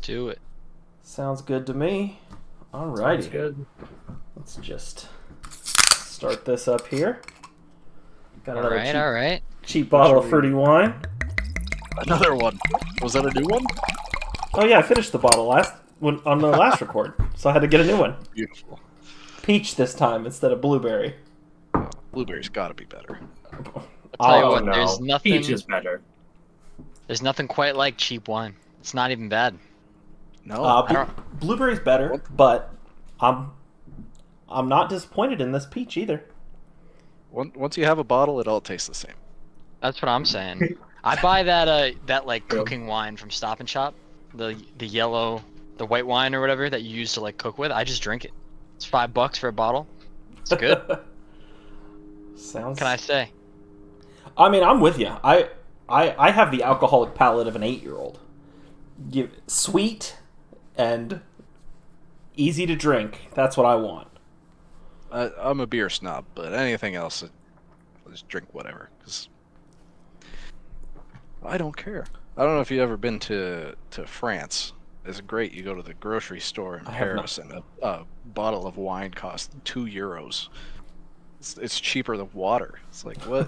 Do it. Sounds good to me. Sounds Alrighty. good. Let's just start this up here. Got another All right. cheap bottle of fruity wine. Another one. Was that a new one? Oh yeah, I finished the bottle on the last record, so I had to get a new one. Beautiful. Peach this time instead of blueberry. Blueberry's got to be better. I'll tell you Oh, what, no. there's nothing. Peach is better. There's nothing quite like cheap wine. It's not even bad. No. I don't. Blueberry's better, but I'm not disappointed in this peach either. Once you have a bottle, it all tastes the same. That's what I'm saying. I buy that like cooking wine from Stop and Shop, the yellow, the white wine or whatever that you use to like cook with. I just drink it. It's $5 for a bottle. It's good. Sounds. What can I say? I mean, I'm with you. I have the alcoholic palate of an 8-year-old. Sweet and easy to drink. That's what I want. I'm a beer snob, but anything else, I'll just drink whatever. Cause I don't care. I don't know if you've ever been to France. It's great. You go to the grocery store in Paris, and a bottle of wine costs €2. It's cheaper than water. It's like, what?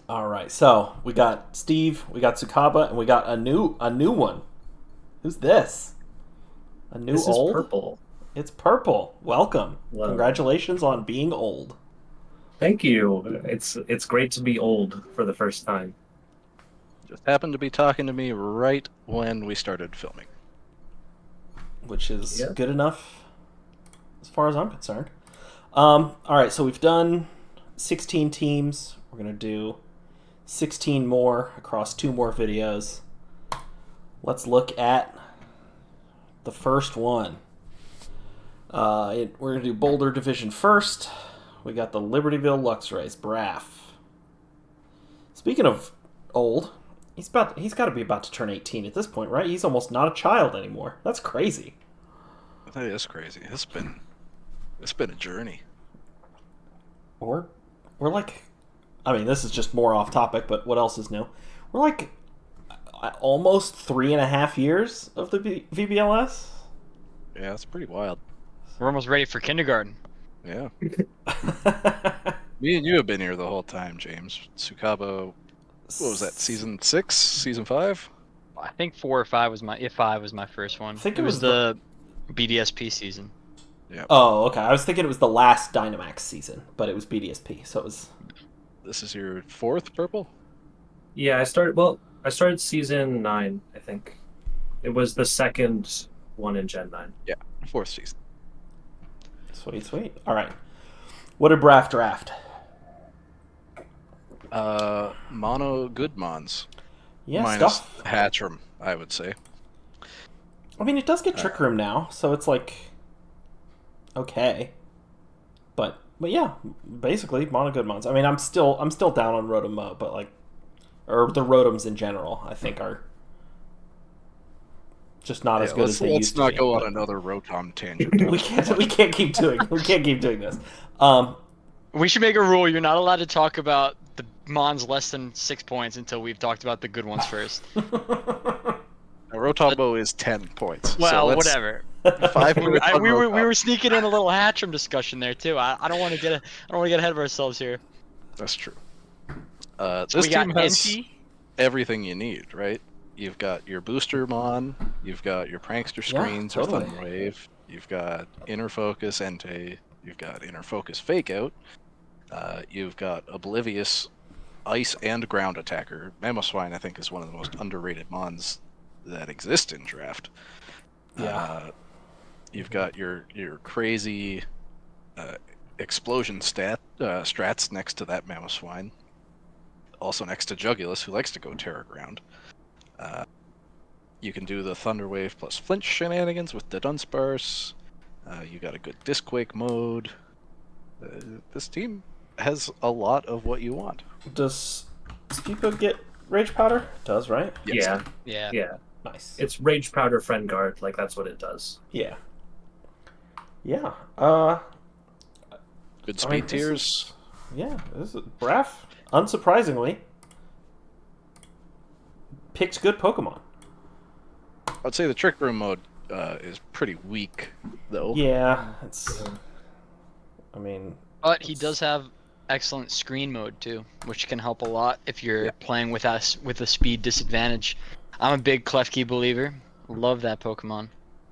All right, so we got Steve, we got Tsukaba, and we got a new one. Who's this? A new This old? is purple. It's purple. Welcome. Hello. Congratulations on being old. Thank you. It's great to be old for the first time. Just happened to be talking to me right when we started filming. Which is Yeah. good enough as far as I'm concerned. All right, so we've done 16 teams. We're going to do 16 more across 2 more videos. Let's look at the first one. We're going to do Boulder Division first. We got the Libertyville Lux Race, Braff. Speaking of old, he's got to be about to turn 18 at this point, right? He's almost not a child anymore. That's crazy. That is crazy. It's been a journey. We're like, I mean, this is just more off topic, but what else is new? We're like almost 3.5 years of the VBL-S. Yeah, it's pretty wild. We're almost ready for kindergarten. Yeah. Me and you have been here the whole time, James. Tsukaba, what was that, season 6? Season 5? I think 4 or 5 was my 5 was my first one. I think it was the BDSP season. Yeah. Oh, okay. I was thinking it was the last Dynamax season, but it was BDSP, so it was... This is your 4th purple? Yeah, I started season 9, I think. It was the second one in Gen 9. Yeah, 4th season. Sweet, sweet. All right. What did Braff draft? Mono good mons. Yeah, Minus stuff. Hatchram, I would say. I mean, it does get Trick Room now, so it's like... okay. But yeah, basically, mono good mons. I mean, I'm still down on Rotom Mo, but like... or the Rotoms in general, I think are... just not as good as they used to be. Let's not go on another Rotom tangent. We can't keep doing this. We should make a rule. You're not allowed to talk about the Mons less than 6 points until we've talked about the good ones first. Rotombo is 10 points. Well, so whatever. 5 minutes on we Rotom. were sneaking in a little Hatchram discussion there too. I don't want to get ahead of ourselves here. That's true. So This we got team has Enty. everything you need, right? You've got your booster mon, you've got your prankster screens totally. or Thunderwave, you've got inner focus Entei, you've got inner focus fake out, you've got oblivious ice and ground attacker. Mamoswine, I think, is one of the most underrated mons that exist in draft. Yeah. You've got your crazy explosion strats next to that Mamoswine. Also next to Jugulus, who likes to go Terra Ground. You can do the Thunderwave plus Flinch shenanigans with the Dunsparce. You got a good Disquake mode. This team has a lot of what you want. Does Steepa get Rage Powder? It does, right? Yes. Yeah. Yeah. Nice. It's Rage Powder Friend Guard, like that's what it does. Yeah. Yeah. Good I speed mean, this tiers. Yeah. This is Braff. Unsurprisingly, picked good Pokemon. I'd say the Trick Room mode is pretty weak, though. Yeah, it's. I mean, But he does have excellent screen mode too, which can help a lot if you're playing with us with a speed disadvantage. I'm a big Klefki believer. Love that Pokemon.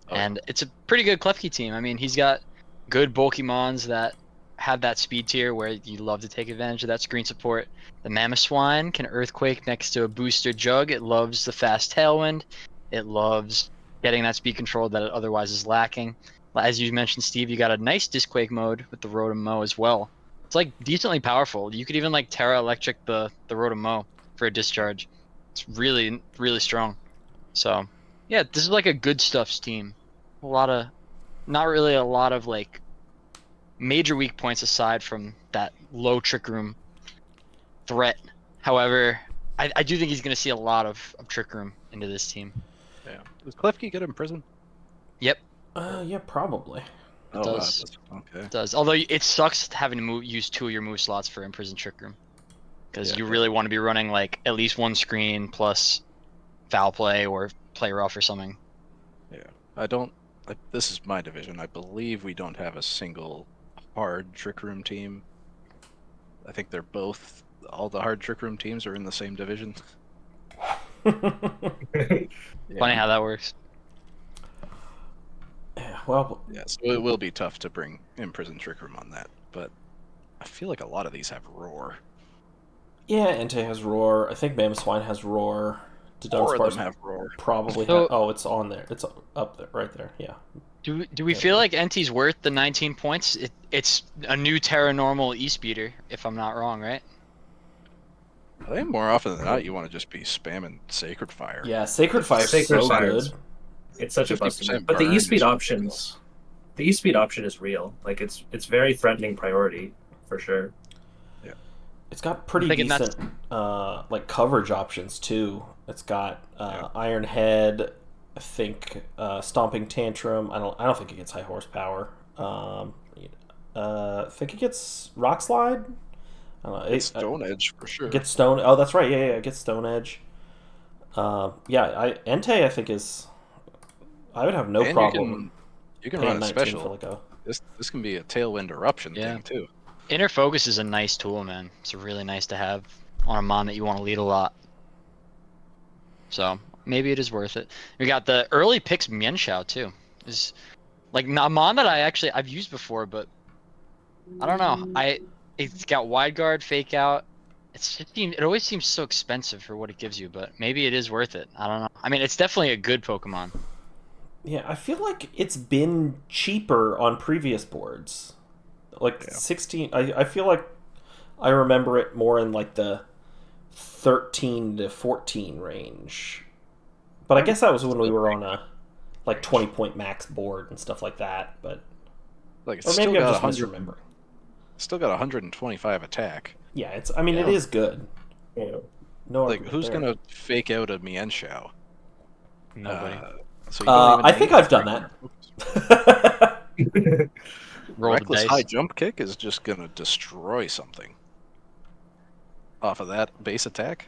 And it's a pretty good Klefki team. I mean, he's got good bulky mons that have that speed tier where you love to take advantage of that screen support. The Mamoswine can Earthquake next to a booster Jug. It loves the fast Tailwind. It loves getting that speed control that it otherwise is lacking. As you mentioned, Steve, you got a nice Disquake mode with the Rotom-Mow as well. It's like decently powerful. You could even like Terra Electric the Rotom-Mow for a discharge. It's really, really strong. So yeah, this is like a good stuffs team. A lot of, not really a lot of like major weak points aside from that low Trick Room threat. However, I do think he's going to see a lot of Trick Room into this team. Yeah. Does Klefki get imprisoned? Yep. Yeah, probably. It does. Okay. It does. Although it sucks having to use 2 of your move slots for Imprison Trick Room. Because you really want to be running like at least 1 screen plus Foul Play or Play Rough or something. Yeah. This is my division. I believe we don't have a single hard Trick Room team. I think they're both, all the hard Trick Room teams are in the same division. Funny how that works. Yeah, well, yeah, so it will be tough to bring Imprison Trick Room on that, but I feel like a lot of these have Roar. Yeah, Entei has Roar. I think Mamoswine has Roar. Four of them have Roar. Probably. So, oh, it's on there. It's up there, right there. Yeah. Do we feel like Entei's worth the 19 points? It's a new Terra Normal E-Speeder, if I'm not wrong, right? I think more often than not, you want to just be spamming Sacred Fire. Yeah, Sacred Fire is so good. It's such a 50% busted. But the burn E-Speed is options, the E-Speed option is real. Like it's very threatening priority for sure. Yeah, it's got pretty decent like coverage options too. It's got Iron Head, I think Stomping Tantrum. I don't think it gets high horsepower. I think it gets Rock Slide. I don't know. It's Stone Edge for sure. Gets Stone. Oh, that's right. Yeah, it gets Stone Edge. Entei I think is. I would have no problem. You can run a special. For like This can be a Tailwind Eruption thing too. Inner Focus is a nice tool, man. It's really nice to have on a mon that you want to lead a lot. So maybe it is worth it. We got the early picks Mienshao too. Is like a mon that I've used before, but I don't know. It's got Wide Guard, Fake Out. It always seems so expensive for what it gives you, but maybe it is worth it. I don't know. I mean, it's definitely a good Pokemon. Yeah, I feel like it's been cheaper on previous boards. Like 16, I feel like I remember it more in like the 13 to 14 range. But I guess that was when we were on a like 20-point max board and stuff like that. But like it's or maybe still I'm got just misremembering. Still got 125 attack. Yeah, it is good. Yeah. No, like who's gonna fake out a Mienshao? Nobody. So you don't even I think I've done that. Roll the Reckless dice. High Jump Kick is just gonna destroy something off of that base attack.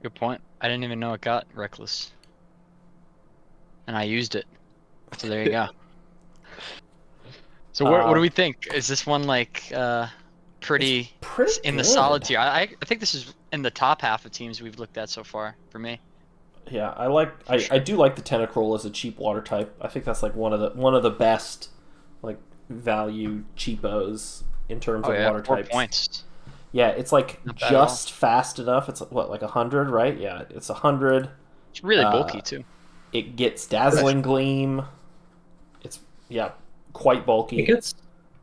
Good point. I didn't even know it got Reckless. And I used it. So there you go. So what do we think? Is this one like pretty in the solid tier? I think this is in the top half of teams we've looked at so far for me. Yeah, I do like the Tentacruel as a cheap water type. I think that's like one of the best like value cheapos in terms of water 4 types. Points. Yeah, it's like just fast enough. It's what, like 100, right? Yeah, it's 100. It's really bulky too. It gets Dazzling Gleam. It's quite bulky.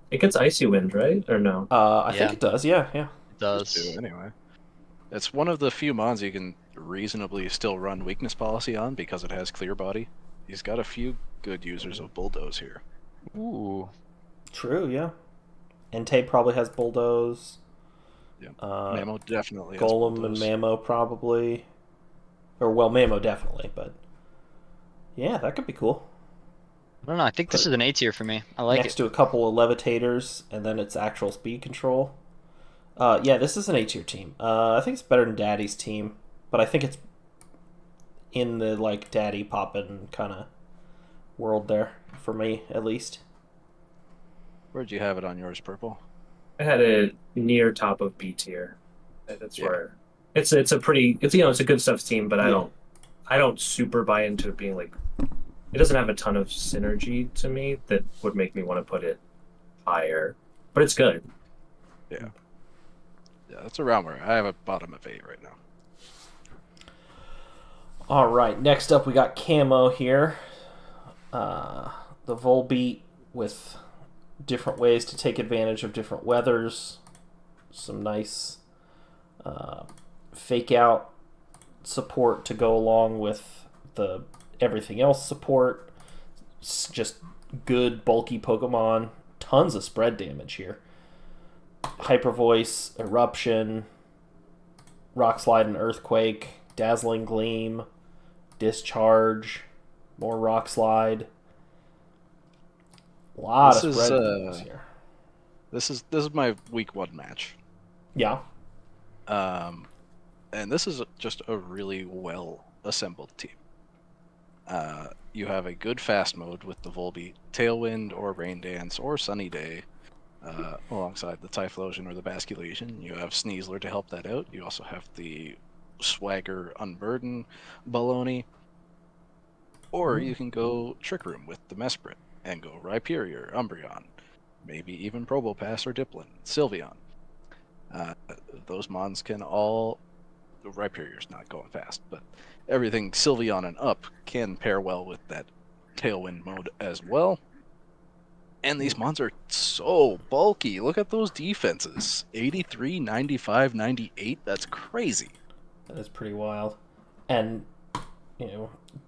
It gets Icy Wind, right? Or no? I think it does. Yeah. It does. Anyway, it's one of the few mons you can reasonably still run Weakness Policy on because it has Clear Body. He's got a few good users of Bulldoze here. Ooh. True. Yeah. Entei probably has Bulldoze. Yeah. Mamo definitely has Golem Bulldoze. and Mamo probably. Or, well, Mamo definitely, but... Yeah, that could be cool. I don't know. I think this is an A tier for me. I like it. Next to a couple of Levitators, and then it's actual speed control. Yeah, this is an A tier team. I think it's better than Daddy's team. but I think it's in the like daddy poppin' kind of world there for me at least. Where'd you have it on yours, Purple? I had it near top of B tier. That's Yeah. where it's a pretty it's it's a good stuff team, but Yeah. I don't super buy into it being like it doesn't have a ton of synergy to me that would make me want to put it higher. But it's good. Yeah. Yeah, that's around where I have a bottom of 8 right now. All right, next up we got camo here. The Volbeat with different ways to take advantage of different weathers. Some nice fake out support to go along with the everything else support. It's just good bulky Pokemon. Tons of spread damage here. Hyper Voice, Eruption, Rock Slide and Earthquake, Dazzling Gleam, Discharge, more Rock Slide. A lot This of is, spread damage here. This is my week 1 match. Yeah. And this is just a really well assembled team. You have a good fast mode with the Volbeat, Tailwind or Rain Dance or Sunny Day, alongside the Typhlosion or the Basculation. You have Sneasler to help that out. You also have the Swagger Unburden Baloney. Or you can go Trick Room with the Mesprit and go Rhyperior, Umbreon, maybe even Probopass or Dipplin, Sylveon. Those mons can all... Rhyperior's not going fast, but everything Sylveon and up can pair well with that Tailwind mode as well. And these mons are so bulky. Look at those defenses. 83, 95, 98. That's crazy. That is pretty wild. And,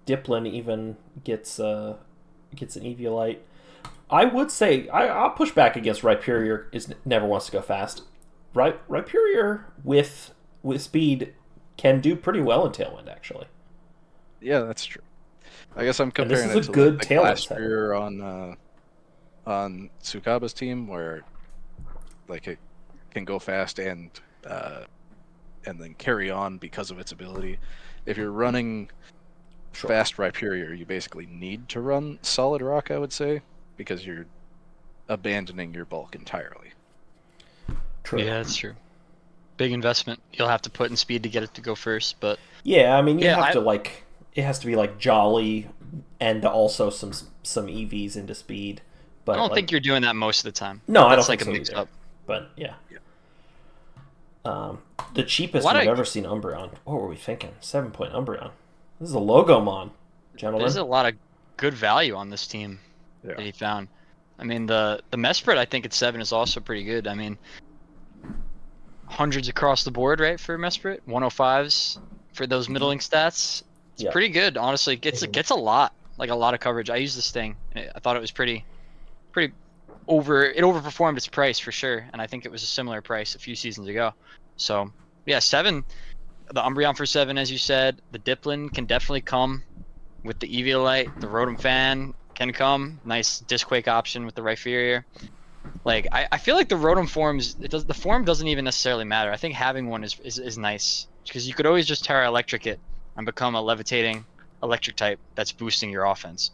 Dipplin even gets an Eviolite. I would say, I'll push back against Rhyperior never wants to go fast. Rhyperior with speed can do pretty well in Tailwind, actually. Yeah, that's true. I guess I'm comparing this is it a to good the Tailwind last set. year on Tsukaba's team, where like it can go fast and then carry on because of its ability. If you're running fast Rhyperior, you basically need to run Solid Rock, I would say, because you're abandoning your bulk entirely. True. Yeah, that's true. Big investment you'll have to put in speed to get it to go first, but yeah, I mean you have to it has to be like jolly and also some EVs into speed. But I don't think you're doing that most of the time. No, that's I don't think so mix either. up. But yeah. The cheapest we've ever seen Umbreon. What were we thinking? 7-point Umbreon. This is a Logomon, gentlemen. There's a lot of good value on this team that he found. I mean, the Mesprit, I think at 7 is also pretty good. I mean, hundreds across the board, right, for Mesprit? 105s for those middling stats. It's pretty good, honestly. It gets a lot of coverage. I used this thing. I thought it was it overperformed its price for sure, and I think it was a similar price a few seasons ago. So, yeah, 7. The Umbreon for 7, as you said. The Dipplin can definitely come with the Eviolite. The Rotom Fan can come. Nice Disquake option with the Rhyperior. Like, I feel like the Rotom forms, the form doesn't even necessarily matter. I think having one is nice, because you could always just Terra Electric it and become a levitating electric type that's boosting your offense.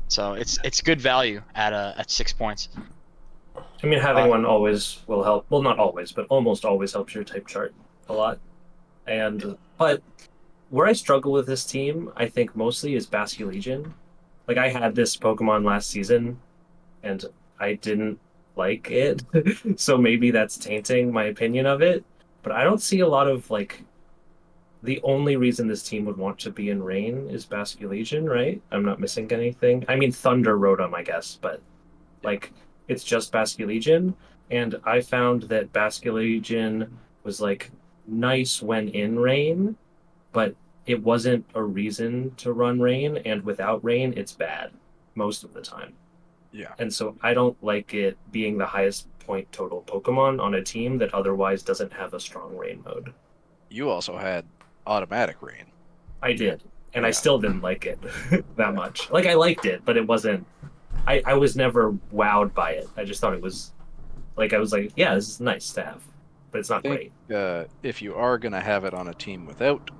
So it's good value at 6 points. I mean, having one always will help. Well, not always, but almost always helps your type chart a lot. But where I struggle with this team, I think mostly is Basculegion. Like, I had this Pokemon last season, and I didn't like it, so maybe that's tainting my opinion of it. But I don't see a lot of, the only reason this team would want to be in rain is Basculegion, right? I'm not missing anything. I mean, Thunder Rotom, I guess, but, it's just Basculegion, and I found that Basculegion was, nice when in rain, but it wasn't a reason to run rain, and without rain, it's bad most of the time. Yeah. And so I don't like it being the highest point total Pokemon on a team that otherwise doesn't have a strong rain mode. You also had automatic rain. I did, and I still didn't like it that much. I liked it, but it wasn't... I was never wowed by it. I just thought it was... I was like, yeah, this is nice to have. but it's not great. If you are going to have it on a team without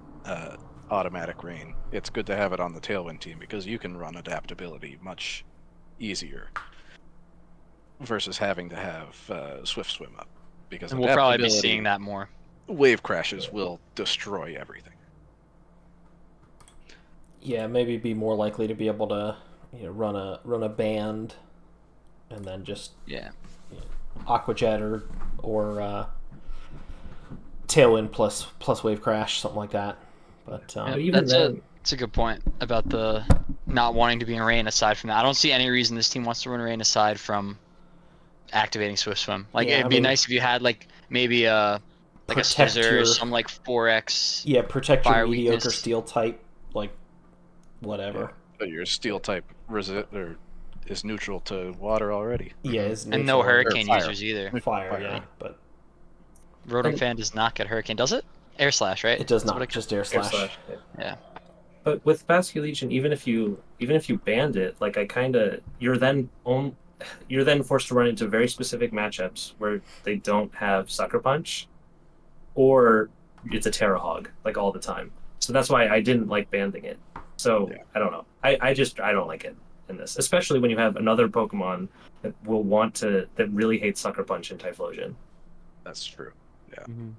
automatic rain, it's good to have it on the Tailwind team because you can run adaptability much easier versus having to have Swift Swim up. Because And we'll probably be seeing that more. Wave crashes will destroy everything. Yeah, maybe be more likely to be able to run a band, and then just Aquajet or Tailwind plus Wave Crash, something like that. But even then, that's a good point about the not wanting to be in rain. Aside from that, I don't see any reason this team wants to run rain aside from activating Swift Swim. Like it'd be nice if you had like maybe a Scissor or some like 4x. Yeah, protect fire your mediocre weakness. steel type, like whatever. Yeah, but your steel type is neutral to water already. Yeah, is and no hurricane users either. Fire, yeah, but Rotom Fan does not get hurricane, does it? Air Slash, right? It does not. Just Air Slash. Yeah. But with Basque Legion, even if you banned it, like you're then forced to run into very specific matchups where they don't have Sucker Punch, or it's a Terra Hog like all the time. So that's why I didn't like banning it. So I don't know. I don't like it in this, especially when you have another Pokemon that really hates Sucker Punch and Typhlosion. That's true. Yeah. Mm-hmm.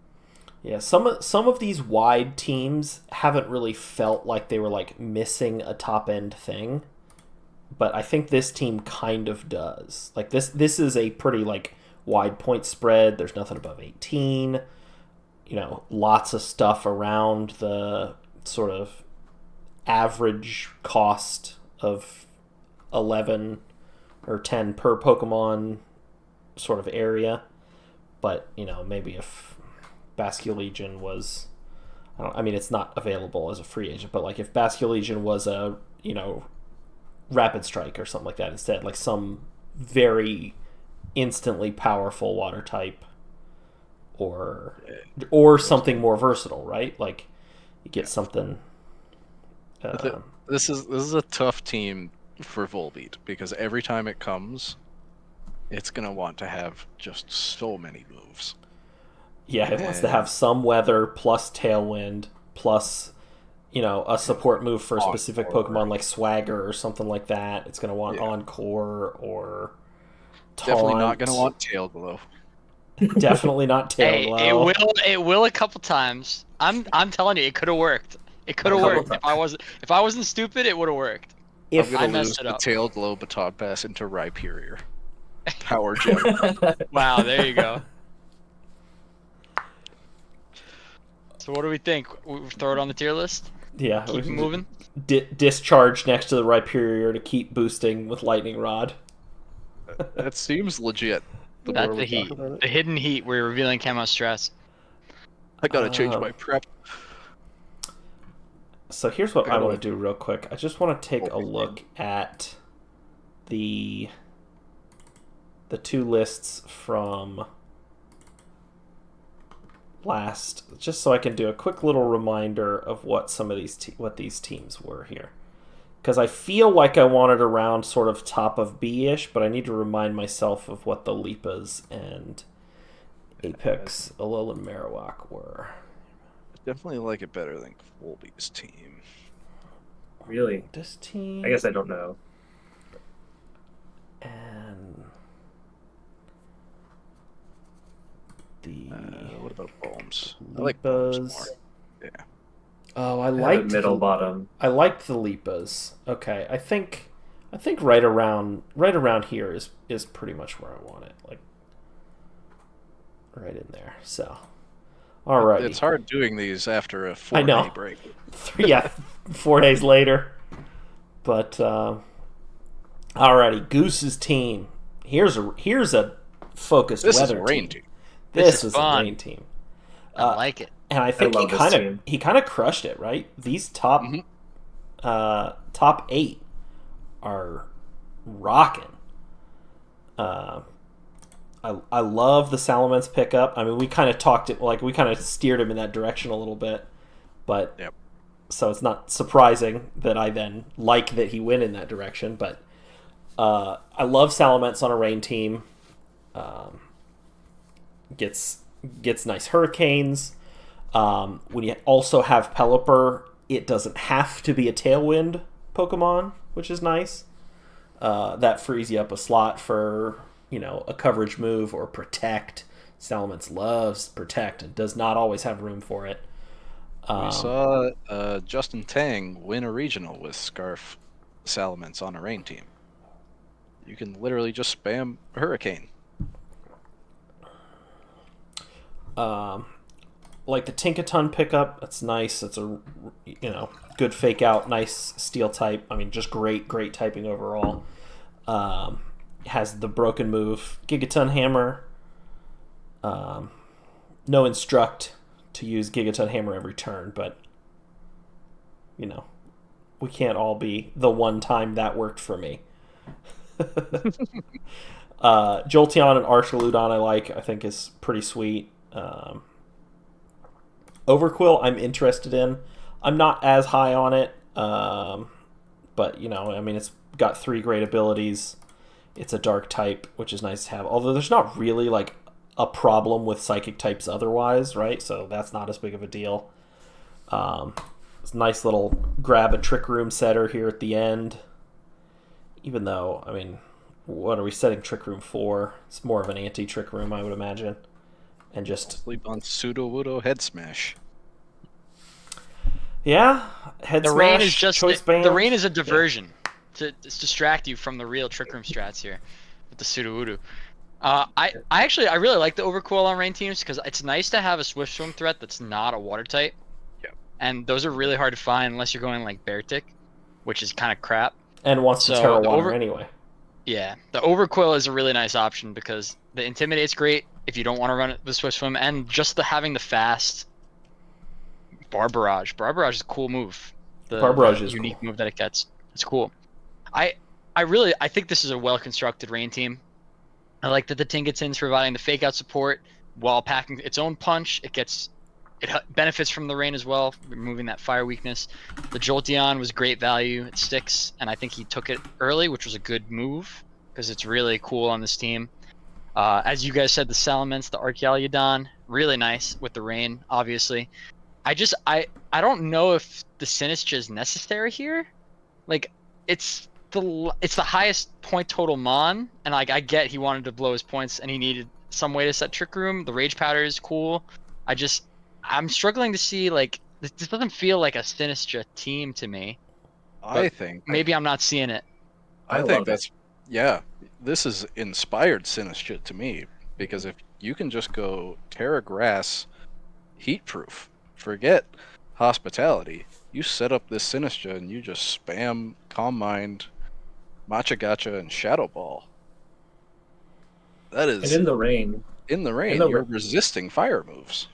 Yeah, some of these wide teams haven't really felt like they were like missing a top end thing, but I think this team kind of does. Like this is a pretty like wide point spread. There's nothing above 18. Lots of stuff around the sort of average cost of 11 or 10 per Pokemon sort of area. But maybe if Basque Legion was, it's not available as a free agent, but like if Basque Legion was a Rapid Strike or something like that instead, like some very instantly powerful water type, or something more versatile, right? Like you get something. This is a tough team for Volbeat because every time it comes, it's gonna want to have just so many moves. Yeah, it wants to have some weather plus Tailwind plus a support move for a specific Pokemon like Swagger or something like that. It's going to want Encore or Taunt. Definitely not going to want Tail Glow. Definitely not Tail Glow. It will a couple times. I'm telling you, it could have worked. It could have worked. If I wasn't stupid, it would have worked. I'm going to lose the Tail Glow Baton Pass into Rhyperior. Power Gem. Wow, there you go. So what do we think? We throw it on the tier list? Yeah. Keep it moving? Discharge next to the Rhyperior to keep boosting with Lightning Rod. That seems legit. That's the heat. The hidden heat. We're revealing Camo Stress. I gotta change my prep. So here's what I want to do real quick. I just want to take a look at the two lists from last, just so I can do a quick little reminder of what some of these what these teams were here, because I feel like I wanted around sort of top of B-ish, but I need to remind myself of what the Lipas and Apex, Alolan Marowak were. I definitely like it better than Volbeat's team. Really? This team, I guess I don't know. And what about Bombs? Lipas. I like Bombs more. Yeah. Oh, I liked middle bottom. I liked the Lipas. Okay, I think right around here is pretty much where I want it. Like right in there. So, all right. It's hard doing these after a 4-day break. 4 days later. But alrighty, Goose's team. Here's a focused weather rain team. This is a rain team. I like it. And I think he kind of crushed it, right? These top 8 are rocking. I love the Salamence pickup. I mean, we kind of we kind of steered him in that direction a little bit, but so it's not surprising that I then like that he went in that direction. But I love Salamence on a rain team. Gets gets nice hurricanes. When you also have Pelipper, it doesn't have to be a Tailwind Pokemon, which is nice. That frees you up a slot for, a coverage move or Protect. Salamence loves Protect and does not always have room for it. We saw Justin Tang win a regional with Scarf Salamence on a rain team. You can literally just spam Hurricane. Like the Tinkaton pickup, that's nice. That's a good fake out, nice steel type. I mean, just great typing overall. Has the broken move, Gigaton Hammer. No instruct to use Gigaton Hammer every turn, but we can't all be the one time that worked for me. Jolteon and Archaludon I think is pretty sweet. Overquill I'm interested in. I'm not as high on it, but it's got 3 great abilities. It's a dark type, which is nice to have. Although there's not really like a problem with psychic types otherwise, right? So that's not as big of a deal. It's a nice little grab a Trick Room setter here at the end. Even though, what are we setting Trick Room for? It's more of an anti-Trick Room, I would imagine. And just sleep on Sudowoodo Head Smash. Yeah, Head the Smash. Rain is just the Rain is a diversion to distract you from the real Trick Room strats here with the Sudowoodo. I really like the Overquill on rain teams because it's nice to have a Swift Swim threat that's not a water type. Yep. And those are really hard to find unless you're going like Beartic, which is kind of crap. And wants to Terra Water anyway. Yeah, the Overquill is a really nice option because the Intimidate's great if you don't want to run the Swift Swim, and just having the fast Barbarage. Barbarage is a cool move. Barbarage is unique cool. move that it gets. It's cool. I think this is a well-constructed rain team. I like that the Tinkaton's providing the fake out support while packing its own punch. It benefits from the rain as well, removing that fire weakness. The Jolteon was great value. It sticks, and I think he took it early, which was a good move because it's really cool on this team. As you guys said, the Salamence, the Archaludon, really nice with the rain, obviously. I don't know if the Sinistcha is necessary here. Like, it's the highest point total Mon, and I get he wanted to blow his points and he needed some way to set Trick Room. The Rage Powder is cool. I'm struggling to see, like, this doesn't feel like a Sinistcha team to me. I think maybe I'm not seeing it. I think that's this is inspired Sinistcha to me, because if you can just go Terra Grass Heat Proof, forget Hospitality, you set up this Sinistcha and you just spam Calm Mind, Matcha Gotcha, and Shadow Ball. That is. And in the rain, you're resisting fire moves.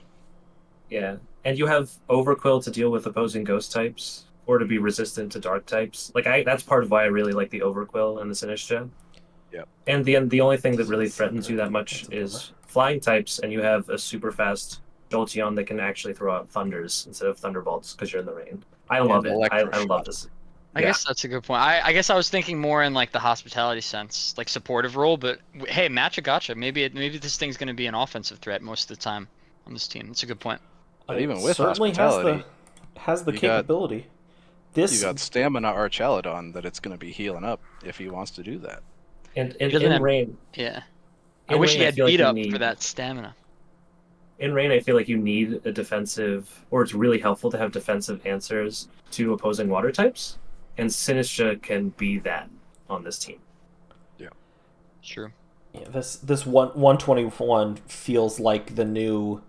Yeah, and you have Overquill to deal with opposing ghost types, or to be resistant to dark types. That's part of why I really like the Overquill and the Sinistcha. Yep. And the only thing that really threatens you that much is flying types, and you have a super fast Jolteon that can actually throw out thunders instead of thunderbolts because you're in the rain. I love it. I love this. I guess that's a good point. I guess I was thinking more in like the hospitality sense, like supportive role. But hey, Matcha Gotcha. Maybe this thing's going to be an offensive threat most of the time on this team. That's a good point. But even with certainly hospitality, has the capability. You got Stamina Archaludon that it's going to be healing up if he wants to do that. And in rain, yeah. I wish he had beat up for that stamina. In rain, I feel like you need a defensive, or it's really helpful to have defensive answers to opposing water types, and Sinistcha can be that on this team. Yeah, sure. Yeah, this 121 feels like the new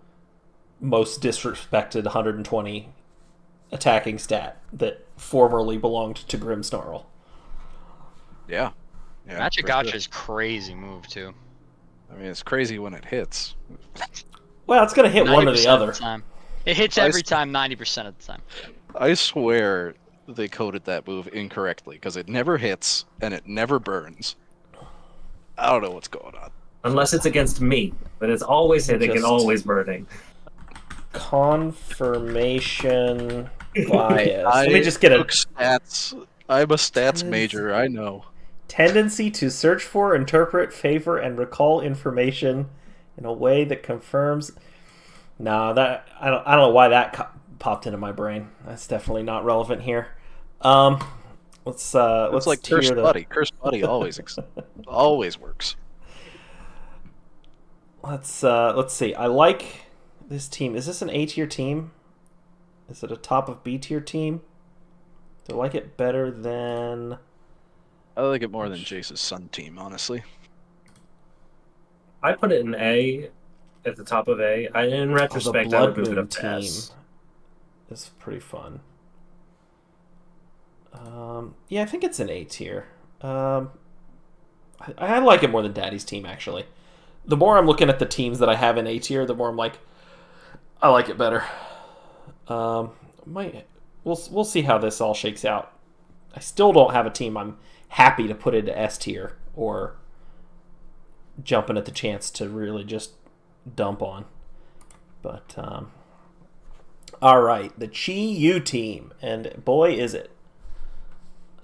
most disrespected 120 attacking stat that formerly belonged to Grimmsnarl. Yeah. Matcha Gotcha is crazy move too. I mean, it's crazy when it hits. Well, it's going to hit one or the other. It hits every time 90% of the time. I swear they coded that move incorrectly because it never hits and it never burns. I don't know what's going on. Unless it's against me, but it's always hitting and always burning. Confirmation bias. Let me just get stats. I'm a stats major, I know. Tendency to search for, interpret, favor, and recall information in a way that confirms No, that I don't know why that popped into my brain. That's definitely not relevant here. Um, let's It's like tier Cursed the. Buddy. Cursed Buddy always works. Let's see. I like this team. Is this an A tier team? Is it a top of B tier team? Do I like it better than? I like it more than Jace's Sun team, honestly. I put it in A, at the top of A. In retrospect, I would Blood move it Moon up to team S. is pretty fun. Yeah, I think it's an A tier. I like it more than Daddy's team, actually. The more I'm looking at the teams that I have in A tier, the more I'm like, I like it better. We'll see how this all shakes out. I still don't have a team I'm happy to put into S tier or jumping at the chance to really just dump on. But all right, the Chi Yu team, and boy is it.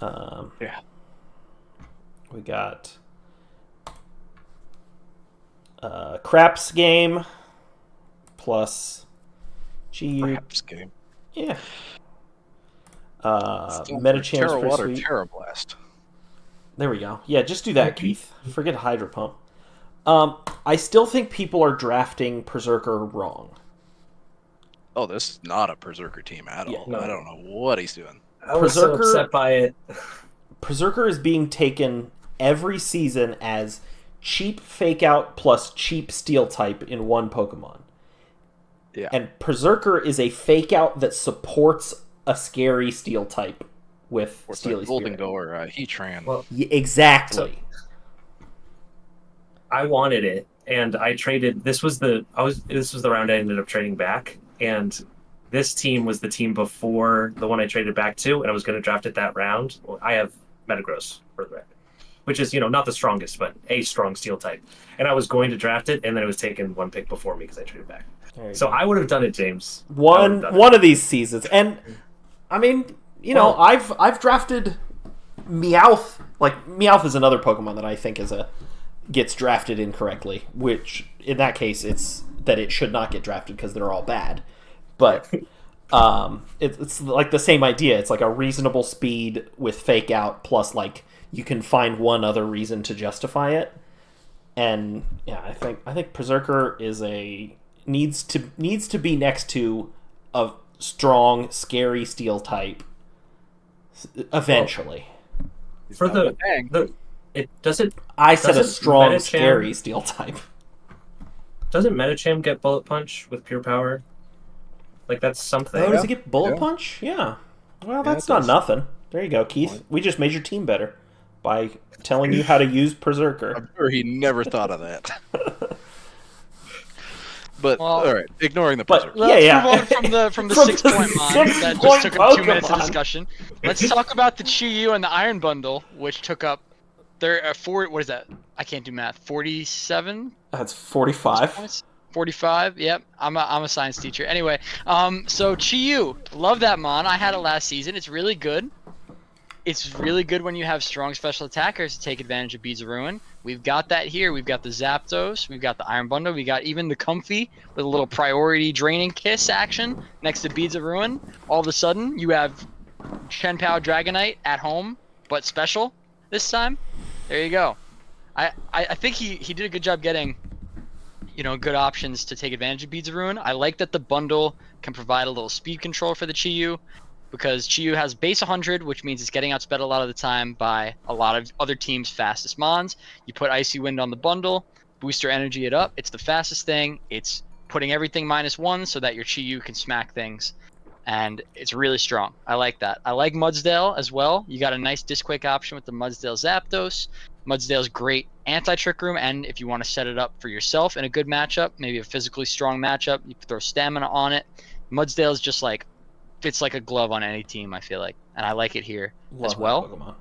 Yeah. We got Craps game plus Chi Yu. Craps game. Yeah. Metachamps Terra Water, Pursuit. Terra Blast. There we go. Yeah, just do that, Keith. Forget Hydro Pump. I still think people are drafting Berserker wrong. Oh, this is not a Berserker team at all. no. I don't know what he's doing. I was so upset by it. Berserker is being taken every season as cheap fake out plus cheap steel type in one Pokemon. Yeah. And Berserker is a fake out that supports a scary steel type with Or it's Steely like Golden Spirit. Go or Heatran. Well, Exactly. I wanted it, and I traded. This was the round I ended up trading back, and this team was the team before the one I traded back to, and I was going to draft it that round. Well, I have Metagross for the record, which is not the strongest, but a strong steel type, and I was going to draft it, and then it was taken one pick before me because I traded back. So I would have done it, James. One of these seasons, and I mean, I've drafted Meowth. Like Meowth is another Pokemon that I think gets drafted incorrectly. Which in that case, it's that it should not get drafted because they're all bad. But it's like the same idea. It's like a reasonable speed with fake out plus like you can find one other reason to justify it. And yeah, I think Berserker needs to be next to a strong, scary steel type eventually. For it doesn't. I said a strong, Metacham- scary steel type. Doesn't Metacham get Bullet Punch with Pure Power? Like that's something. Oh, does it get Bullet Yeah. Punch? Yeah. Well, Yeah, that's it not does. nothing. There you go, Keith. We just made your team better by telling you how to use Berserker. I'm sure he never thought of that. But Well, all right, ignoring the but- Berserker. Let's Yeah. move on from the From 6 the point mod 6 that just point took up 2 minutes of Pokemon. discussion. Let's talk about the Chi-Yu and the Iron Bundle, which took up what is that? I can't do math. 47 That's 45. points. 45. Yep. I'm a science teacher. Anyway, so Chi-Yu, love that mon. I had it last season. It's really good. It's really good when you have strong special attackers to take advantage of Beads of Ruin. We've got that here. We've got the Zapdos. We've got the Iron Bundle. We got even the Comfy with a little priority draining kiss action next to Beads of Ruin. All of a sudden, you have Shenpao Dragonite at home, but special this time. There you go. I think he did a good job getting, good options to take advantage of Beads of Ruin. I like that the bundle can provide a little speed control for the Chi-Yu, because Chi-Yu has base 100, which means it's getting outsped a lot of the time by a lot of other teams' fastest mons. You put Icy Wind on the bundle, booster energy it up. It's the fastest thing. It's putting everything -1 so that your Chi-Yu can smack things. And it's really strong. I like that. I like Mudsdale as well. You got a nice Disquake option with the Mudsdale Zapdos. Mudsdale's great anti-Trick Room, and if you want to set it up for yourself in a good matchup, maybe a physically strong matchup, you can throw Stamina on it. Mudsdale's just like fits like a glove on any team, I feel like, and I like it here Love as well. that Pokemon.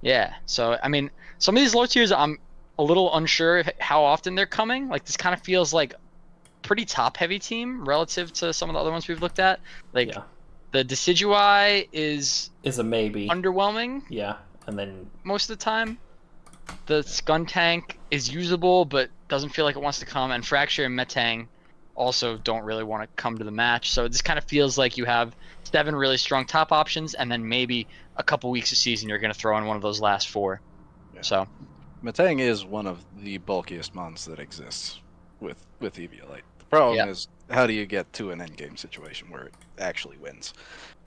Yeah, so I mean, some of these low tiers, I'm a little unsure how often they're coming. Like this kind of feels like pretty top-heavy team relative to some of the other ones we've looked at. Like Yeah. the Decidueye is Is a maybe. underwhelming Yeah, and then most of the time. The Skuntank is usable, but doesn't feel like it wants to come. And Fracture and Metang also don't really want to come to the match. So it just kind of feels like you have 7 really strong top options, and then maybe a couple weeks of season you're going to throw in one of those last 4. Yeah. So Matang is one of the bulkiest mons that exists with EVL8. The problem is, how do you get to an endgame situation where it actually wins?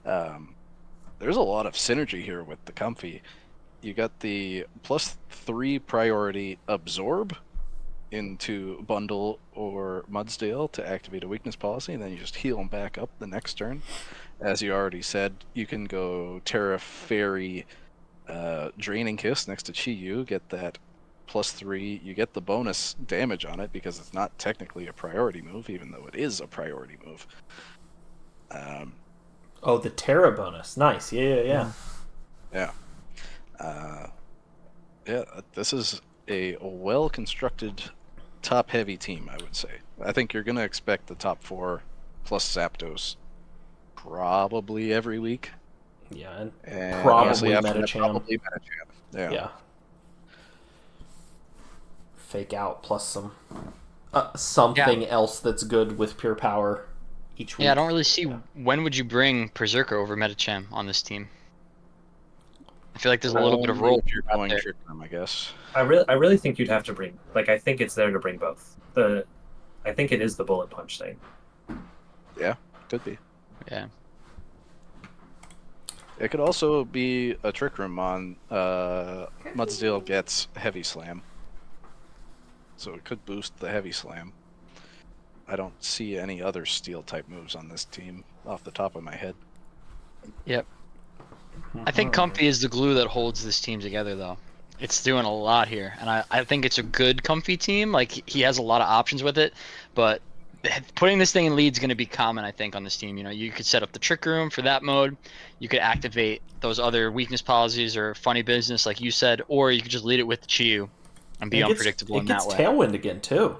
There's a lot of synergy here with the Comfy. You got the +3 priority absorb into Bundle or Mudsdale to activate a weakness policy, and then you just heal them back up the next turn. As you already said, you can go Terra Fairy Draining Kiss next to Chi-Yu, get that +3. You get the bonus damage on it because it's not technically a priority move, even though it is a priority move. Oh, the Terra bonus. Nice. Yeah. Yeah. Yeah, this is a well-constructed, top-heavy team, I would say. I think you're going to expect the top 4 plus Zapdos probably every week. Yeah, And probably honestly, after that, Metacham. probably Metacham. Yeah. Fake out plus something else that's good with pure power each week. Yeah, I don't really see when would you bring Berserker over Metacham on this team. I feel like there's a little bit of Only role if you're out going there. Trick Room, I guess. I really think you'd have to bring. Like, I think it's there to bring both. I think it is the bullet punch thing. Yeah, could be. Yeah. It could also be a Trick Room on Mudsdale gets Heavy Slam. So it could boost the Heavy Slam. I don't see any other Steel type moves on this team off the top of my head. Yep. I think Comfy is the glue that holds this team together, though. It's doing a lot here, and I think it's a good Comfy team. Like, he has a lot of options with it, but putting this thing in lead is going to be common, I think, on this team. You know, you could set up the Trick Room for that mode. You could activate those other weakness policies or funny business, like you said, or you could just lead it with the Chiyu and be unpredictable in that way. It gets Tailwind again, too.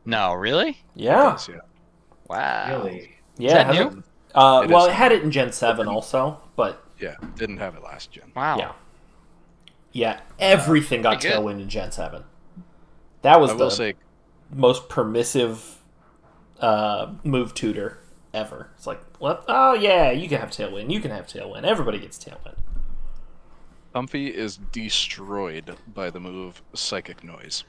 No, really? Yeah. Does, yeah. Wow. Really? Yeah. Is that new? Well, is. it had it in Gen 7 also, but... Yeah, didn't have it last gen. Wow. Yeah. Yeah, everything got pretty good. Tailwind in Gen 7. That was I will the say, most permissive move tutor ever. It's like, what? Oh, yeah, you can have Tailwind. You can have Tailwind. Everybody gets Tailwind. Comfy is destroyed by the move Psychic Noise,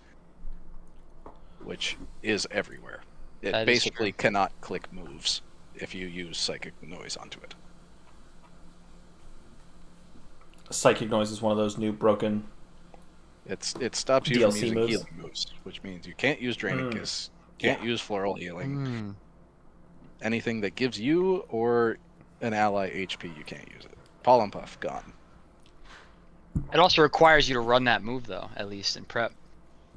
which is everywhere. It That is basically cannot click moves if you use Psychic Noise onto it. Psychic Noise is one of those new broken... It stops you from DLC using moves. healing moves, which means you can't use Draining Kiss, can't use Floral Healing. Anything that gives you or an ally HP, you can't use it. Pollen Puff, gone. It also requires you to run that move, though, at least in prep.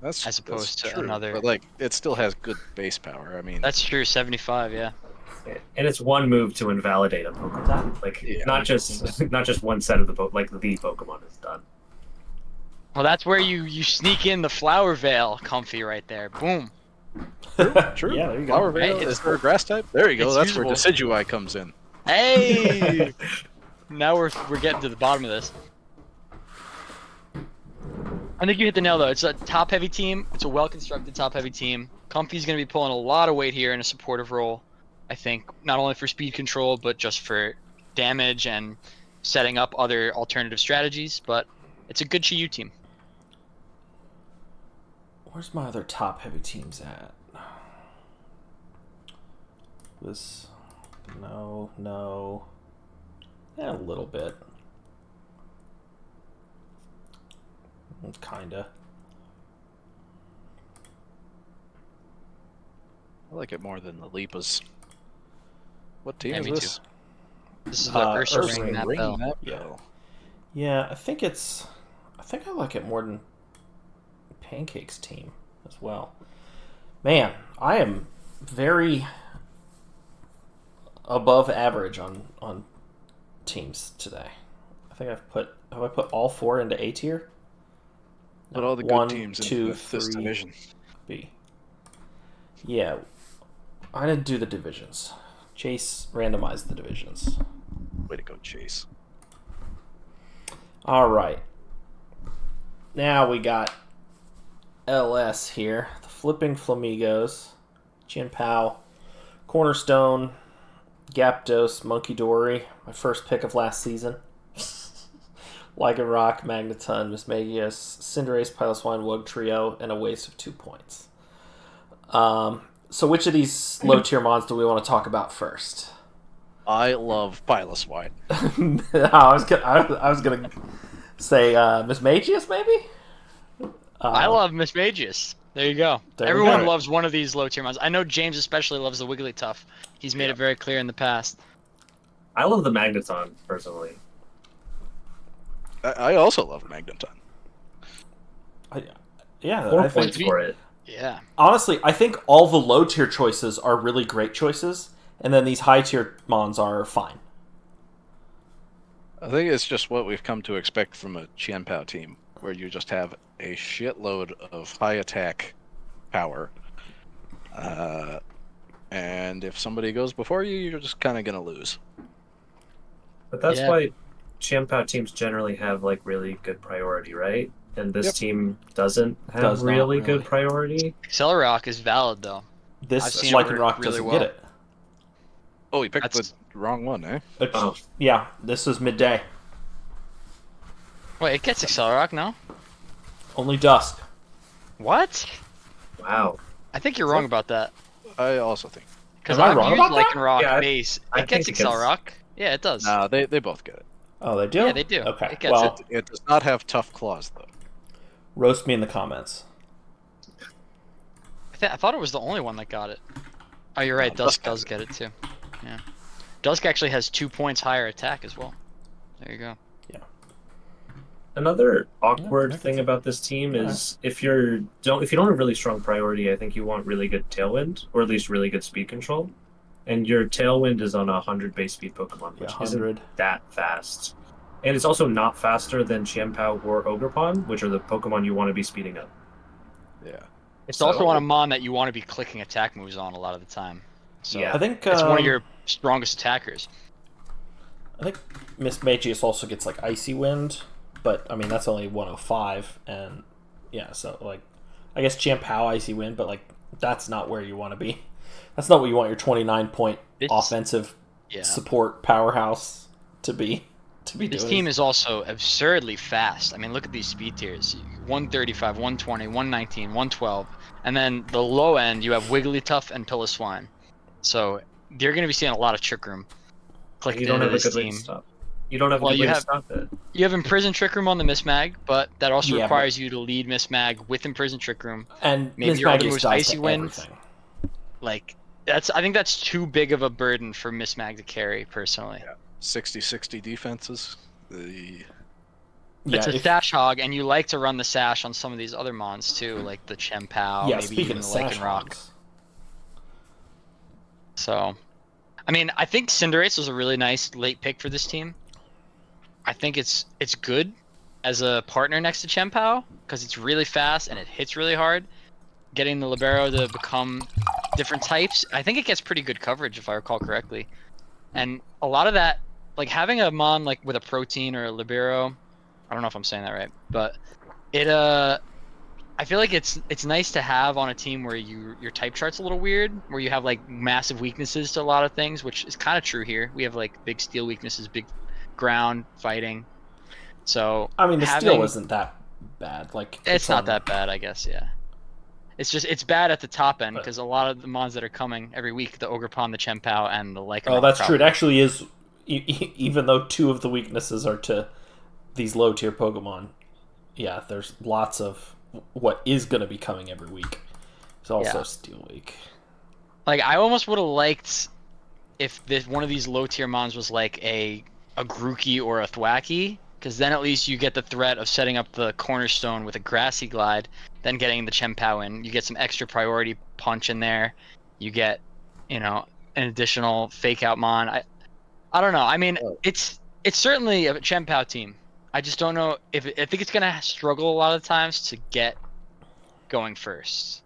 That's As opposed that's to true, another- but like it still has good base power. I mean, That's true, 75, yeah. And it's one move to invalidate a Pokemon. Like, Yeah. not just one set of the Pokemon is done. Well, that's where you sneak in the Flower Veil Comfy right there. Boom. true. Yeah, there you go. Flower Veil, Right, is there a grass type? There you go. it's That's where usable. Decidueye comes in. Hey! Now we're getting to the bottom of this. I think you hit the nail, though. It's a top-heavy team. It's a well-constructed top-heavy team. Comfy's going to be pulling a lot of weight here in a supportive role, I think, not only for speed control, but just for damage and setting up other alternative strategies. But it's a good Chi-Yu team. Where's my other top-heavy teams at? This... No. Yeah, a little bit. Kinda. I like it more than the Lipas. What team Yeah, is me this? too. This is the Ursa Ursa ringing that Ringing bell. that Yeah. bell. Yeah, I think I like it more than Pancake's team as well. Man, I am very above average on teams today. I think have I put all 4 into A tier? Put all the good 1, teams 2, into this 3, division. B. Yeah, I didn't do the divisions. Chase randomized the divisions. Way to go, Chase. All right. Now we got LS here. The Flipping Flamingos. Chien Pao, Cornerstone, Gyapdos, Monkey Dory, my first pick of last season. Lycanroc, Magneton, Mismagius, Cinderace, Piloswine, Wug Trio, and a waste of 2 points. So which of these low tier mons do we want to talk about first? I love Piloswine. I was gonna say Mismagius, maybe. I love Mismagius. There you go. There you Everyone go. loves one of these low tier mons. I know James especially loves the Wigglytuff. He's made it very clear in the past. I love the Magneton personally. I also love Magneton. Yeah, 4 I think, points for it. Yeah. honestly, I think all the low tier choices are really great choices, and then these high tier mons are fine. I think it's just what we've come to expect from a Chien Pao team, where you just have a shitload of high attack power. And if somebody goes before you, you're just kind of going to lose. But that's Yeah. why Chien-Pao teams generally have like really good priority, right? And this Yep. team doesn't have Does not really really. good priority. Accelerock is valid though. I've This seen it work Lycanroc really doesn't well. get it. Oh, you picked That's- the wrong one, eh? Oh. Yeah, this is midday. Wait, it gets Accelerock now? Only Dusk. What? Wow. I think you're wrong about that. I also think. Because Am I I've wrong used about that? Lycanroc Yeah, base. I It gets think it gets- Accelerock. Yeah, it does. Nah, they both get it. Oh, they do? Yeah, they do. Okay, It gets well, It does not have tough claws, though. roast me in the comments. I thought it was the only one that got it. Oh, you're right. No, Dusk Dusk does get it too. Yeah. Dusk actually has 2 points higher attack as well. There you go. Another awkward Yeah, thing about this team is if you don't have really strong priority, I think you want really good tailwind or at least really good speed control. And your tailwind is on a 100 base speed Pokemon, which Yeah, isn't 100. that fast. And it's also not faster than Chien-Pao or Ogerpon, which are the Pokemon you want to be speeding up. Yeah. It's So- also on a mon that you want to be clicking attack moves on a lot of the time. So Yeah. I think it's one of your strongest attackers. I think Mismagius also gets like Icy Wind, but I mean that's only 105, and yeah, so like I guess Chien Pao Icy Wind, but like that's not where you want to be. That's not what you want your 29-point This- offensive Yeah. support powerhouse to be This doing. team is also absurdly fast. I mean, look at these speed tiers. 135, 120, 119, 112. And then the low end, you have Wigglytuff and Piloswine. So you're going to be seeing a lot of Trick Room clicked You don't into have a this good way team. to stop. You don't have a Well, good you way to have- stop it. You have Imprison Trick Room on the Mismag, but that also Yeah, requires you to lead Mismag with Imprison Trick Room. and maybe your other Mismagius move's dies Icy to Wind. everything. Like, I think that's too big of a burden for Mismag to carry, personally. 60-60 defenses. The Yeah, It's a if- sash hog, and you like to run the sash on some of these other mons too, like the Chien Pao, yeah. maybe Speaking even of the Sash Lycanroc. Hogs, So, I mean, I think Cinderace was a really nice late pick for this team. I think it's good as a partner next to Chien Pao because it's really fast and it hits really hard. Getting the Libero to become different types, I think it gets pretty good coverage if I recall correctly. And a lot of that, like having a mon like with a protein or a Libero, I don't know if I'm saying that right, but it I feel like it's nice to have on a team where your type chart's a little weird, where you have like massive weaknesses to a lot of things, which is kind of true here. We have like big steel weaknesses, big ground fighting. So I mean the having, steel isn't that bad. Like it's not on- that bad, I guess. Yeah. It's bad at the top end But- because a lot of the mons that are coming every week, the Ogerpon, the Chien Pao, and the Lycanroc. Oh, that's true. It probably. actually is. Even though 2 of the weaknesses are to these low tier Pokemon, yeah, there's lots of what is going to be coming every week. It's also Yeah. Steel Week. Like I almost would have liked if this one of these low tier mons was like a Grookey or a Thwackey, because then at least you get the threat of setting up the Cornerstone with a Grassy Glide, then getting the Chien Pao in. You get some extra priority punch in there. You get, an additional fake out mon. I don't know. I mean, it's certainly a Chien Pao team. I just don't know if I think it's gonna struggle a lot of times to get going first.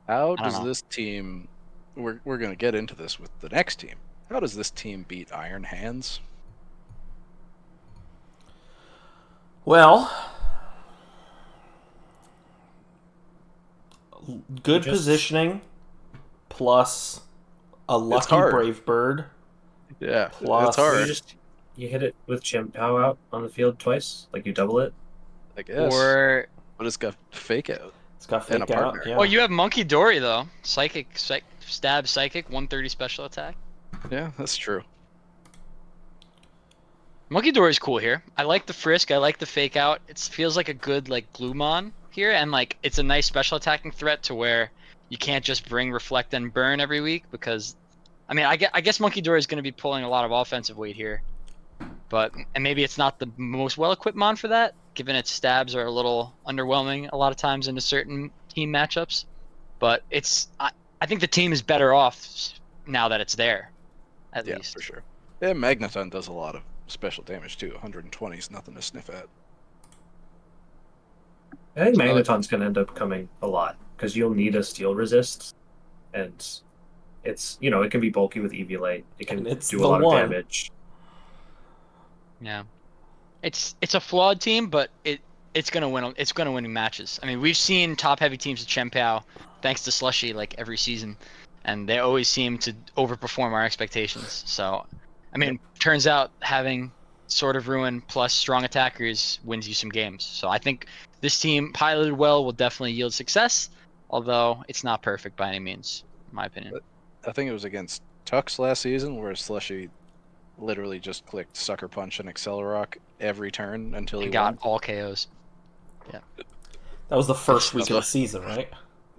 How don't does know. this team? We're going to get into this with the next team. How does this team beat Iron Hands? Well, good Just- positioning, plus a lucky hard. Brave Bird. Yeah, Plus- it's hard. You hit it with Chimp Pow out on the field twice, like you double it. I guess. Or But it's got fake out. It's got And a fake out. partner. Yeah. well, you have Monkey Dory though. Stab psychic 130 special attack. Yeah, that's true. Monkey Dory's cool here. I like the frisk. I like the fake out. It feels like a good like Gloomon here, and like it's a nice special attacking threat to where you can't just bring reflect and burn every week because, I mean, I guess Monkey Dory is going to be pulling a lot of offensive weight here, and maybe it's not the most well-equipped mon for that, given its stabs are a little underwhelming a lot of times into certain team matchups. But I think the team is better off now that it's there, at Yeah, least. for sure. Yeah, Magneton does a lot of special damage too. 120 is nothing to sniff at. I think Magneton's going to end up coming a lot because you'll need a steel resist, and it's it can be bulky with EV-Late. It can It's do a the lot one. of damage. Yeah, it's a flawed team, but it's gonna win. It's gonna win matches. I mean, we've seen top heavy teams with Chien-Pao, thanks to Slushy, like every season, and they always seem to overperform our expectations. So, I mean, turns out having Sword of Ruin plus strong attackers wins you some games. So I think this team piloted well will definitely yield success, although it's not perfect by any means, in my opinion. I think it was against Tux last season where Slushy literally just clicked Sucker Punch and Accelerock every turn until he And got won. all KOs. That was the first week of the season, right?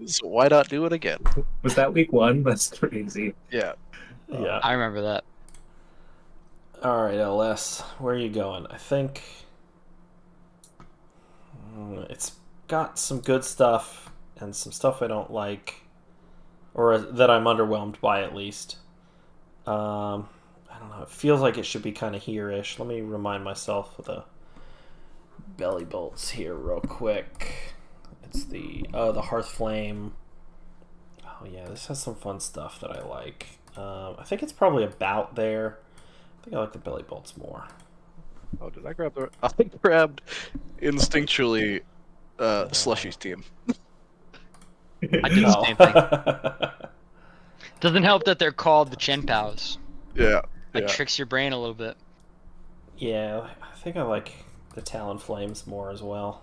So why not do it again? Was that week 1? That's crazy. Yeah. Yeah. I remember that. All right, LS, where are you going? I think it's got some good stuff and some stuff I don't like, or that I'm underwhelmed by at least. I don't know. It feels like it should be kind of here-ish. Let me remind myself of the belly bolts here real quick. It's the Hearth Flame. Oh yeah, this has some fun stuff that I like. I think it's probably about there. I think I like the belly bolts more. Oh, did I grab the? I grabbed instinctually Slushy's team. I did the same thing. Doesn't help that they're called the Chien-Paos. Yeah. It tricks your brain a little bit. Yeah, I think I like the Talon Flames more as well.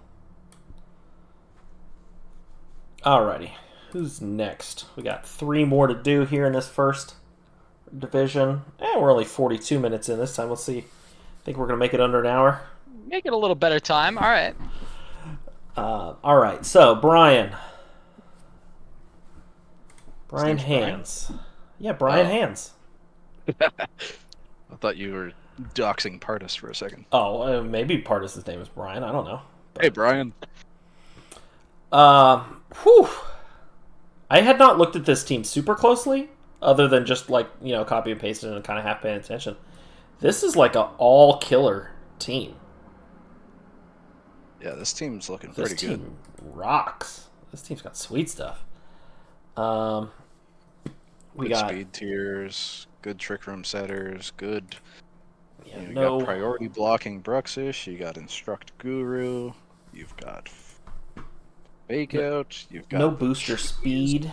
Alrighty, who's next? We got 3 more to do here in this first division. We're only 42 minutes in this time. Let's see. I think we're going to make it under an hour. Make it a little better time. All right. Alright, so Brian. Brian Hands. Yeah, Brian Hands. I thought you were doxing Partis for a second. Oh, maybe Partis' name is Brian. I don't know. Hey, Brian. Whew. I had not looked at this team super closely, other than just copy and pasted and kind of half paying attention. This is like an all killer team. Yeah, this team's looking This pretty good. team rocks. This team's got sweet stuff. We Good got speed tiers, good trick room setters, good. You no got priority blocking Bruxish. You got Instruct Guru. You've got Fake Out. You've got no booster speed.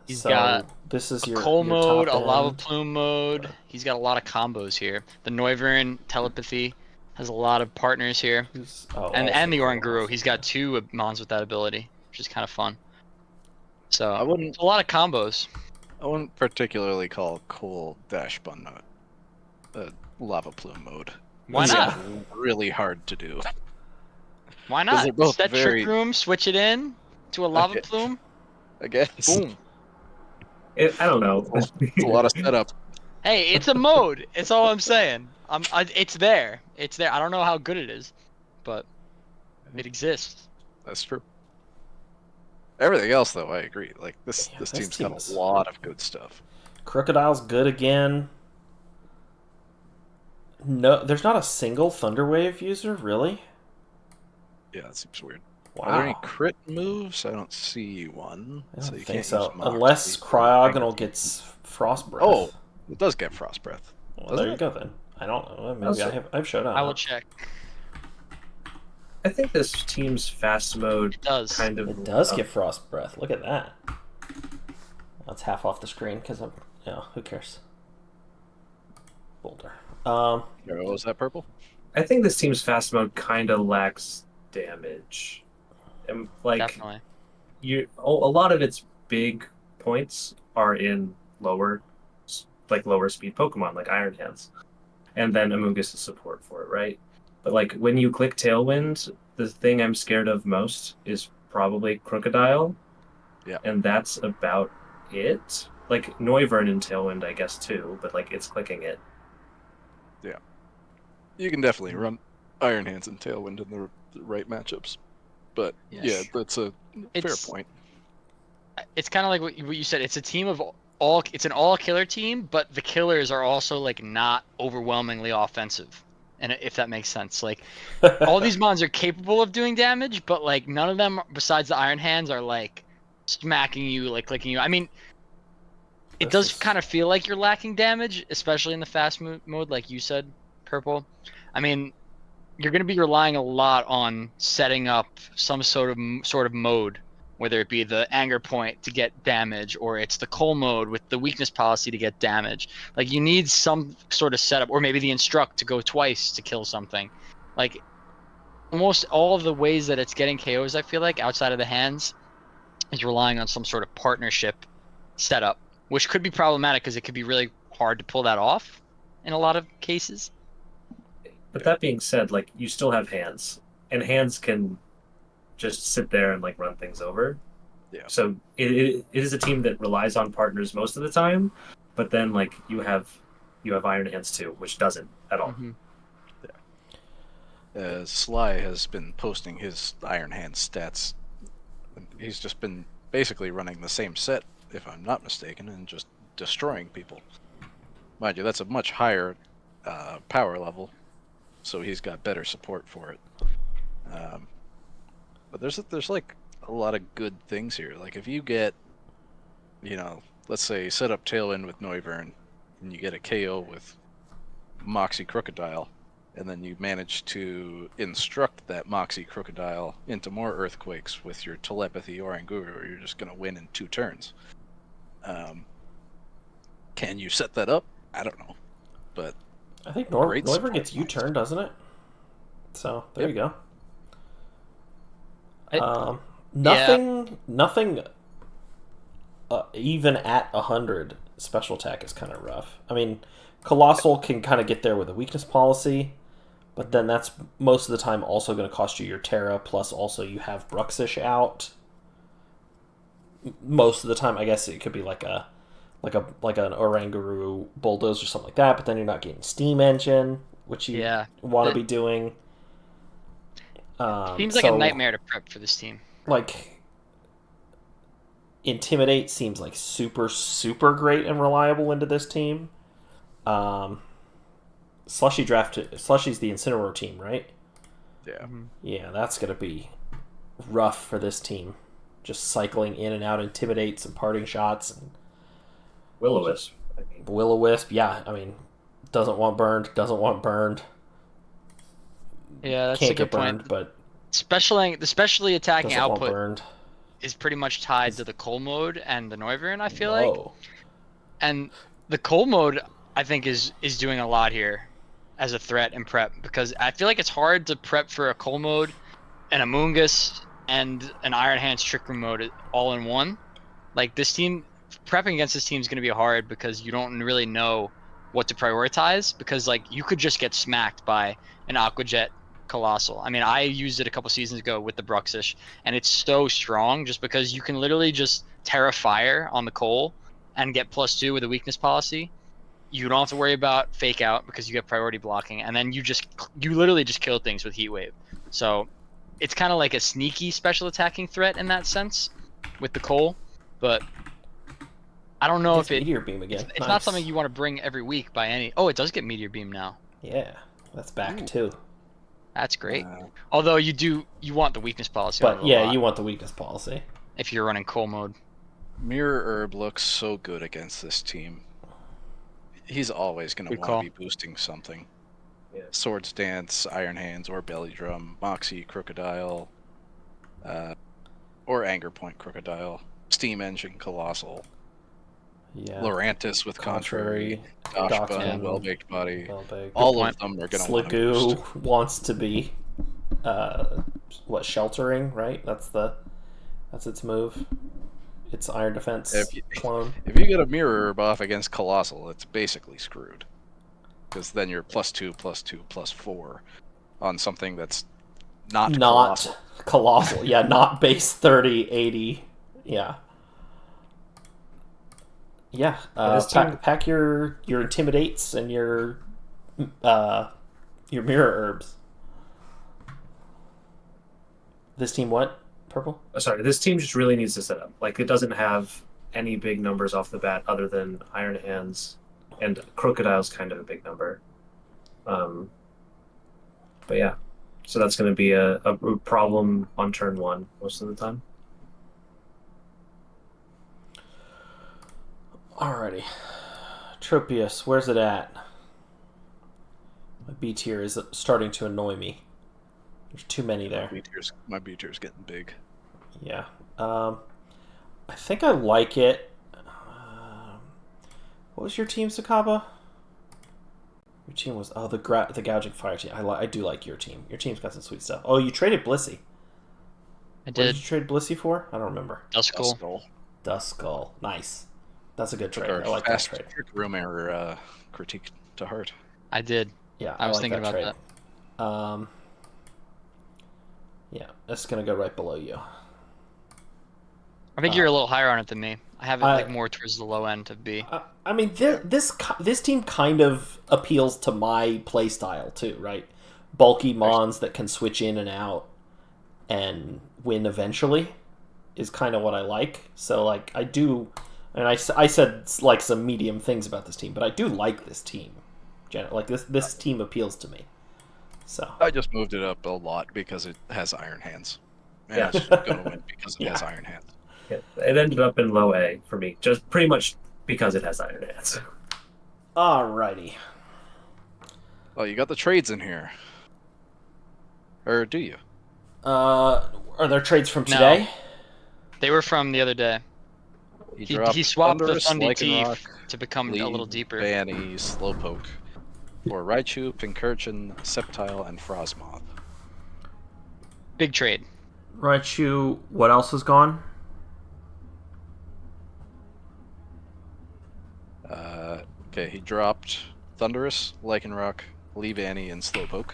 He's So got this is a your Coal your mode, top a Lava end. Plume mode. He's got a lot of combos here. The Noivern Telepathy has a lot of partners here. And the Oranguru. He's got 2 mons with that ability, which is kind of fun. So I wouldn't. it's a lot of combos. I wouldn't particularly call Coal Dash Bun Nut a Lava Plume mode. Why It's not? really hard to do. Why 'Cause not? they're both Set very- Trick Room, switch it in to a Lava Okay. Plume. I guess. Boom. I don't know. It's a lot of setup. Hey, it's a mode. It's all I'm saying. It's there. It's there. I don't know how good it is, but it exists. That's true. Everything else, though, I agree. Like this Yeah, this team's team got is- a lot of good stuff. Crocodile's good again. No, there's not a single Thunderwave user, really? Yeah, that seems weird. Wow. Are there any crit moves? I don't see one. I don't you think can't so. use Mox Unless to- Cryogonal gets Frost Breath. Oh, it does get Frost Breath. well, doesn't there you it? go then. I don't know. Maybe Also- I've showed up. I will check. I think this team's fast mode It does. kind of It does get Frost Breath. Look at that. That's half off the screen because I'm. Who cares? Boulder. What was that purple? I think this team's fast mode kind of lacks damage. And like Definitely. a lot of its big points are in lower speed Pokemon like Iron Hands. And then Amoonguss is support for it, right? But like when you click Tailwind, the thing I'm scared of most is probably Crocodile. Yeah. And that's about it. Like Noivern and Tailwind, I guess too, but like it's clicking it. Yeah. You can definitely run Iron Hands and Tailwind in the right matchups. But yeah, that's a fair point. It's kind of like what you said. It's a team of all. It's an all killer team, but the killers are also like not overwhelmingly offensive. And if that makes sense, like all these mons are capable of doing damage, but like none of them besides the Iron Hands are like smacking you, like clicking you. I mean, it does kind of feel like you're lacking damage, especially in the fast mode, like you said, Purple. I mean, you're going to be relying a lot on setting up some sort of mode, whether it be the anger point to get damage or it's the coal mode with the weakness policy to get damage. Like you need some sort of setup, or maybe the instruct to go twice to kill something. Like almost all of the ways that it's getting KOs, I feel like outside of the hands, is relying on some sort of partnership setup, which could be problematic because it could be really hard to pull that off in a lot of cases. But that being said, like you still have hands, and hands can just sit there and like run things over. Yeah. So it is a team that relies on partners most of the time, but then like you have Iron Hands too, which doesn't at all. Mm-hmm. Sly has been posting his Iron Hand stats. He's just been basically running the same set, if I'm not mistaken, and just destroying people. Mind you, that's a much higher power level, so he's got better support for it. But there's like a lot of good things here. Like if you get, let's say set up Tailwind with Noivern, and you get a KO with Moxie Crocodile, and then you manage to instruct that Moxie Crocodile into more earthquakes with your telepathy Oranguru, you're just going to win in 2 turns. Can you set that up? I don't know. But I think Noivern gets U-turn, doesn't it? So there you go. Nothing even at 100 special attack is kind of rough. I mean, Colossal can kind of get there with a weakness policy, but then that's most of the time also going to cost you your Terra, plus also you have Bruxish out. Most of the time, I guess it could be like an Oranguru Bulldoze or something like that, but then you're not getting Steam Engine, which you want to be doing. Seems like a nightmare to prep for this team. Like, Intimidate seems like super, super great and reliable into this team. Slushy's the Incineroar team, right? Yeah. Mm-hmm. Yeah, that's going to be rough for this team. Just cycling in and out, Intimidate, some parting shots. And Will-O-Wisp. Will-O-Wisp, yeah. I mean, doesn't want burned. Yeah, that's Can't a good get burned, point. but Especially attacking doesn't want output burned. is pretty much tied to the coal mode and the Noivern, I feel like. And the coal mode, I think, is doing a lot here as a threat in prep, because I feel like it's hard to prep for a coal mode, an Amoonguss, and an Iron Hands Trick Room mode all in one. Like this team, prepping against this team is going to be hard because you don't really know what to prioritize, because like you could just get smacked by an Aqua Jet Colossal. I mean, I used it a couple seasons ago with the Bruxish, and it's so strong just because you can literally just Terra Fire on the coal and get +2 with a weakness policy. You don't have to worry about fake out because you get priority blocking, and then you literally just kill things with Heat Wave. So it's kind of like a sneaky special attacking threat in that sense with the coal, but I don't know if Meteor Beam again. It's not something you want to bring every week by any. Oh, it does get Meteor Beam now. Yeah, that's back too. That's great. Although you want the weakness policy. But yeah, you want the weakness policy if you're running coal mode. Mirror Herb looks so good against this team. He's always going to want to be boosting something. Yeah. Swords Dance, Iron Hands, or Belly Drum, Moxie, Crocodile, or Anger Point Crocodile, Steam Engine, Colossal. Yeah. Lorantis with Contrary, Doshpa, Doxman, Well-Baked Body. Well-Baked. All point. of them are going to want to boost. Slicku wants to be, sheltering, right? That's its move. It's Iron Defense clone. If you get a Mirror buff against Colossal, it's basically screwed. Because then you're +2, +2, +4 on something that's not Colossal. Colossal. Yeah, not base 30, 80. Yeah. Yeah. Pack your Intimidates and your Mirror Herbs. This team what? Purple? Sorry, this team just really needs to set up. Like, it doesn't have any big numbers off the bat other than Iron Hands, and Crocodile's kind of a big number. But yeah, so that's going to be a problem on turn 1 most of the time. Alrighty. Tropius, where's it at? My B tier is starting to annoy me. There's too many there. My B tier's getting big. Yeah. I think I like it. What was your team, Sakaba? Your team was the Gouging Fire team. I do like your team. Your team's got some sweet stuff. Oh, you traded Blissey. I did. What did you trade Blissey for? I don't remember. Duskull. Duskull. Nice. That's a good trade. Our I like that trade. room error critique to heart. I did. Yeah, I was like thinking that about trade. that. Yeah, that's gonna go right below you. I think you're a little higher on it than me. I have it like more towards the low end of B. I mean, this team kind of appeals to my play style too, right? Bulky mons that can switch in and out and win eventually is kind of what I like. So like I do, and I said like some medium things about this team, but I do like this team. Like this team appeals to me. So I just moved it up a lot because it has Iron Hands. And it's just going to win because it has Iron Hands. Yeah, it ended up in low A for me, just pretty much because it has Iron Hands. Alrighty. Oh, you got the trades in here. Or do you? Are there trades from today? No. They were from the other day. He swapped the Thundy Teeth to become a little deeper. Banny, Slowpoke. For Raichu, Pincurchin, Sceptile, and Frostmoth. Big trade. Raichu, what else is gone? Okay, he dropped Thundurus, Lycanroc, Leavanny, and Slowpoke.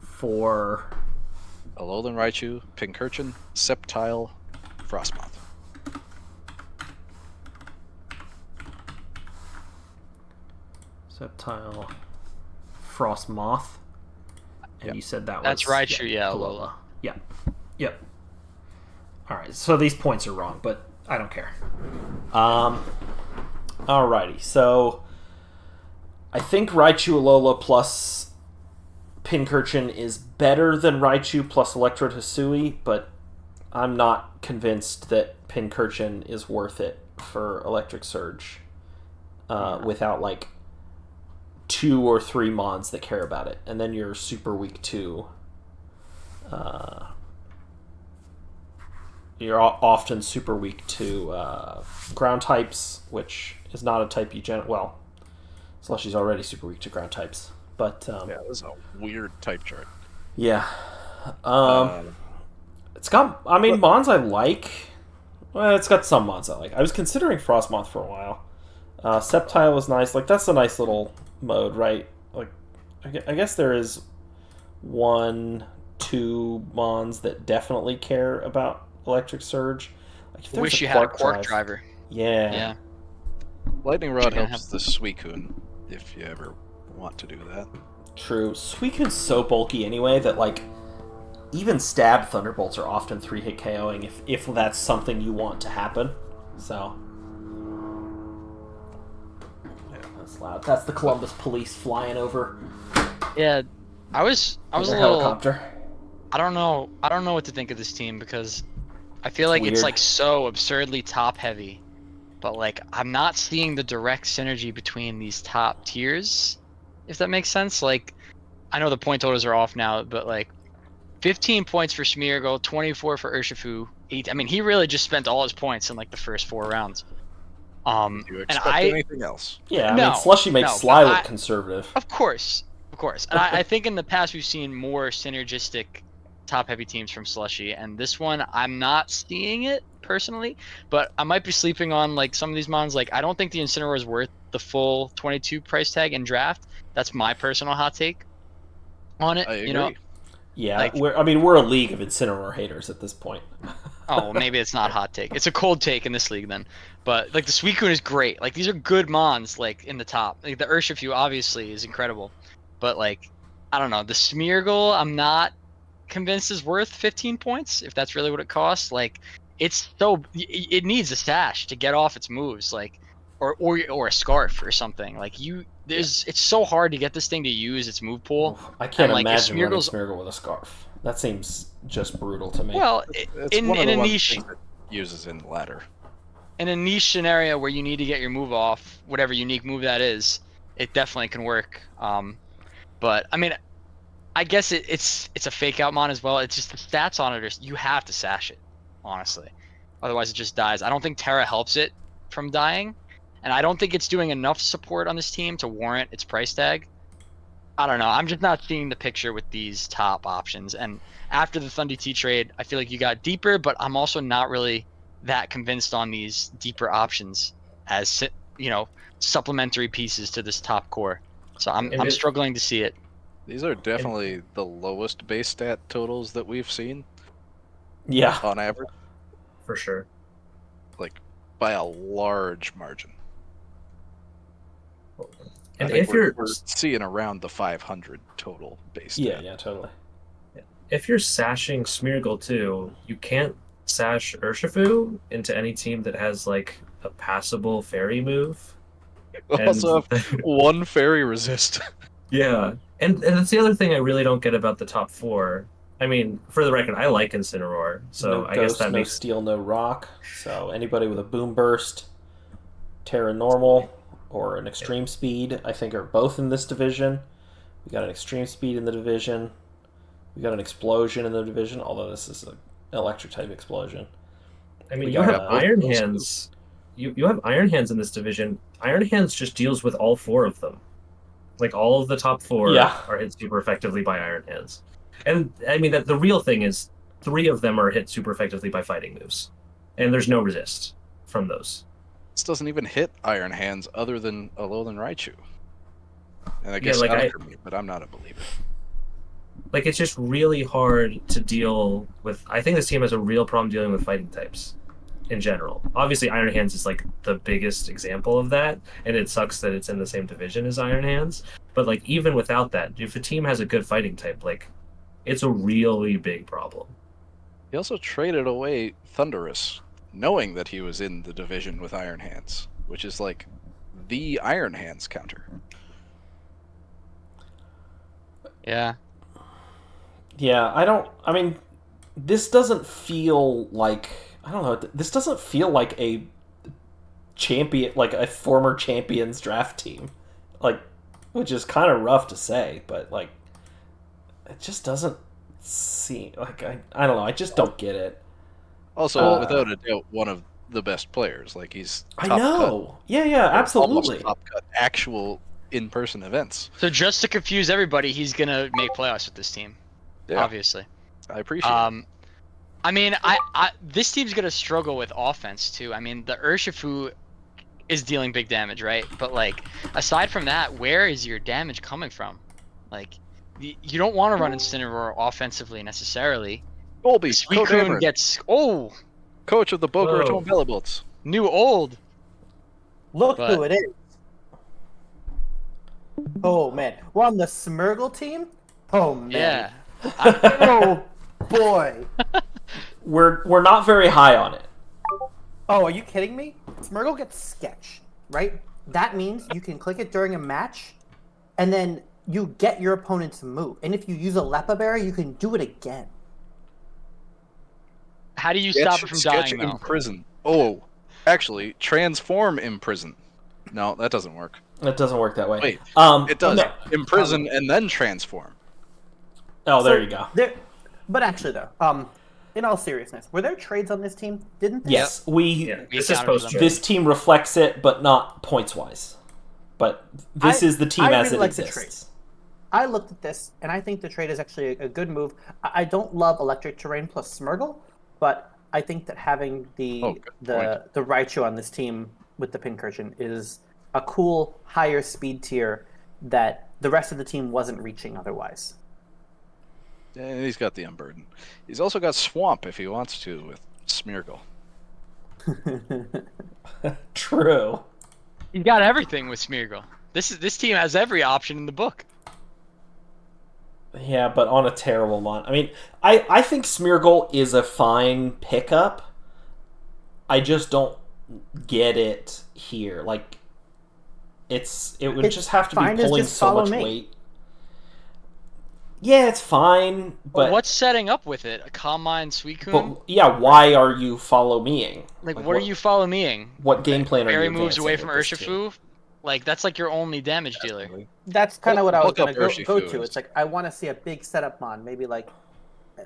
For Alolan Raichu, Pincurchin, Sceptile, Frostmoth. Sceptile, Frostmoth, and you said that was... That's Raichu, yeah, Alola. Yeah. Yep. Alright, so these points are wrong, but I don't care. Alrighty, so I think Raichu Alola plus Pincurchin is better than Raichu plus Electrode Hisui, but I'm not convinced that Pincurchin is worth it for Electric Surge without like 2 or 3 mons that care about it, and then you're super weak to you're often super weak to ground types, which is not a type you well, Slushy's already super weak to ground types, but yeah, this is a weird type chart. Yeah. It's got, I mean, mons I like. Well, it's got some mons I like. I was considering Frostmoth for a while. Sceptile was nice. Like, that's a nice little mode, right? Like, I guess there is 1, 2 mons that definitely care about Electric Surge. Like, if Wish you had a Quark driver. Yeah. Yeah. Lightning Rod helps the Suicune if you ever want to do that. True. Suicune's so bulky anyway that, like, even stab Thunderbolts are often 3-hit KOing if that's something you want to happen. So, yeah, that's loud. That's the Columbus police flying over. Yeah, I was a little helicopter. I don't know what to think of this team because I feel like it's like so absurdly top heavy, but like I'm not seeing the direct synergy between these top tiers, if that makes sense. Like, I know the point totals are off now, but like 15 points for Smeargle, 24 for Urshifu. I mean, he really just spent all his points in like the first 4 rounds. Do you And expect anything else? Yeah, I mean, no, Slushy makes no, Sly but look conservative. of course. And I think in the past we've seen more synergistic top-heavy teams from Slushy, and this one I'm not seeing it personally, but I might be sleeping on like some of these mons. Like I don't think the Incineroar is worth the full 22 price tag in draft. That's my personal hot take on it. I You know, agree. Yeah, like we're a league of Incineroar haters at this point. oh, well, maybe it's not hot take. It's a cold take in this league then. But like the Suicune is great. Like these are good mons like in the top. Like the Urshifu obviously is incredible. But like I don't know, the Smeargle I'm not convinced is worth 15 points if that's really what it costs. Like it's so it needs a stash to get off its moves like or a scarf or something. Like it's so hard to get this thing to use its move pool. Oof, I can't And like if imagine running Smeargle's Smeargle with a scarf. That seems just brutal to me. well, It's in one of in the a ones niche things that uses in ladder. in a niche scenario where you need to get your move off, whatever unique move that is, it definitely can work. But I mean, I guess it's a fake out mon as well. It's just the stats on it are you have to sash it, honestly. Otherwise, it just dies. I don't think Terra helps it from dying, and I don't think it's doing enough support on this team to warrant its price tag. I don't know. I'm just not seeing the picture with these top options. And after the Thunder T trade, I feel like you got deeper, but I'm also not really that convinced on these deeper options as supplementary pieces to this top core. So I'm struggling to see it. These are definitely the lowest base stat totals that we've seen Yeah, on average, For sure. like by a large margin. And I think if you're we're seeing around the 500 total base stat. yeah, totally. if you're sashing Smeargle too, you can't sash Urshifu into any team that has like a passable fairy move. Also, one fairy resist. Yeah, and that's the other thing I really don't get about the top 4. I mean, for the record, I like Incineroar, so No I ghost, guess that no makes steel, no rock. So anybody with a boom burst, Terra normal, or an extreme speed, I think are both in this division. We got an extreme speed in the division. We got an explosion in the division, although this is an electric type explosion. I mean, We you got, have Iron Hands. You have Iron Hands in this division. Iron Hands just deals with all 4 of them. Like all of the top 4 Yeah. are hit super effectively by Iron Hands. And I mean that the real thing is 3 of them are hit super effectively by fighting moves. And there's no resist from those. This doesn't even hit Iron Hands other than Alolan Raichu. And I Yeah, guess like after me, but I'm not a believer. Like it's just really hard to deal with. I think this team has a real problem dealing with fighting types in general. Obviously, Iron Hands is like the biggest example of that, and it sucks that it's in the same division as Iron Hands. But like even without that, if a team has a good fighting type, like it's a really big problem. He also traded away Thunderous, knowing that he was in the division with Iron Hands, which is like the Iron Hands counter. Yeah. Yeah, I mean, this doesn't feel like, I don't know, this doesn't feel like a champion, like a former champions draft team. Like, which is kind of rough to say, but like, it just doesn't seem, like, I don't know, I just don't get it. Also, without a doubt, one of the best players. Like he's I top know. cut, Yeah, absolutely. almost top cut actual in-person events. So just to confuse everybody, he's gonna make playoffs with this team. Yeah, Obviously. I appreciate it. I mean, this team's gonna struggle with offense too. I mean, the Urshifu is dealing big damage, right? But like, aside from that, where is your damage coming from? Like, you don't want to run Incineroar offensively necessarily. Colby, Coach Suicune Cameron, gets coach of the Boca Whoa. Raton Bellybolts. new old. Look But- who it is. Oh man, we're on the Smeargle team. Oh man. Yeah. Oh boy. We're not very high on it. Oh, are you kidding me? Smeargle gets sketch, right? That means you can click it during a match, and then you get your opponent to move. And if you use a Lepa Berry, you can do it again. How do you stop it from Sketch dying in though? prison. Oh, actually, transform in prison. No, that doesn't work. It doesn't work that way. Wait, it does. No. Imprison and then transform. Oh, there So you go. But actually, though, in all seriousness, were there trades on this team? Didn't they? Yes, Yeah, We this is accounted for post them. trade. this team reflects it, but not points wise. But this is the team I as really it like the exists. I looked at this, and I think the trade is actually a good move. I don't love electric terrain plus Smurgle, but I think that having good the Raichu on this team with the Pincurchin is a cool higher speed tier that the rest of the team wasn't reaching otherwise. And he's got the Unburden. He's also got Swamp if he wants to with Smeargle. True. He's got everything with Smeargle. This team has every option in the book. Yeah, but on a terrible mon. I mean, I think Smeargle is a fine pickup. I just don't get it here. Like, it would It's just have to be fine as pulling just so follow much me. weight. Yeah, it's fine, but What's setting up with it? A Calm Mind Suicune? but yeah, why are you follow meing? Like, what are you follow meing? What game plan are you Barry moves advancing away from with this team? Urshifu? Like, that's like your only damage dealer. That's kind of what I was Look going up to go Urshifu to. is- It's like I want to see a big setup mon. Maybe like,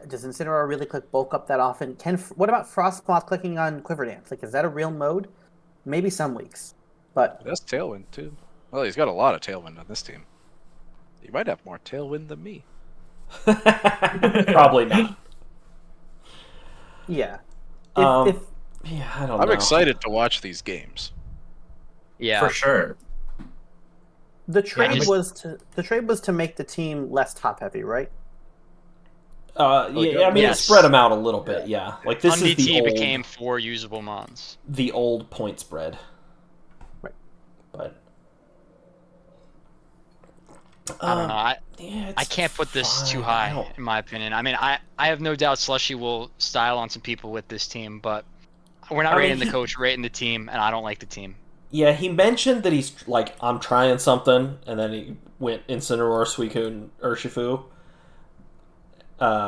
does Incineroar really click bulk up that often? What about Frostmoth clicking on Quiver Dance? Like, is that a real mode? Maybe some weeks, but That's Tailwind too. Well, he's got a lot of Tailwind on this team. He might have more Tailwind than me. Probably not. yeah. Yeah, I don't know. I'm excited to watch these games. Yeah. For sure. The trade just- was to make the team less top heavy, right? Yeah, I mean, Yes. it spread them out a little bit. Yeah, like this is the DT old, became 4 usable mons. the old point spread. Right. But I don't know. I yeah, can't put this too fine. high, in my opinion. I mean, I have no doubt Slushy will style on some people with this team, but we're not I mean, rating the coach, rating the team, and I don't like the team. Yeah, he mentioned that he's like, I'm trying something, and then he went Incineroar, Suicune, Urshifu.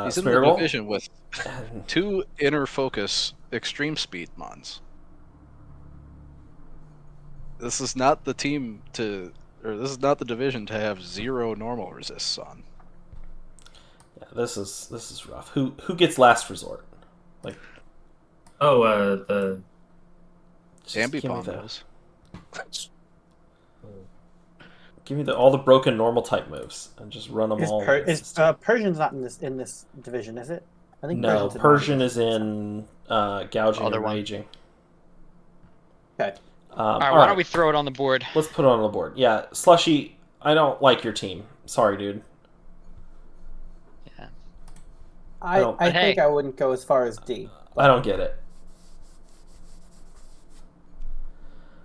He's in the Smeargle. division with 2 Inner Focus Extreme Speed Mons. This is not the team this is not the division to have 0 normal resists on. Yeah, this is rough. Who gets last resort? Like, The just give me Ambipom the- knows. Give me all the broken normal type moves and just run them all. Persian's not in this division, is it? I think No, Persian's in Persian another is in gouging Other and one. raging. Okay. All right, why don't we throw it on the board? Let's put it on the board. Yeah, Slushy, I don't like your team. Sorry, dude. Yeah. I don't- think Hey. I wouldn't go as far as D. I don't get it.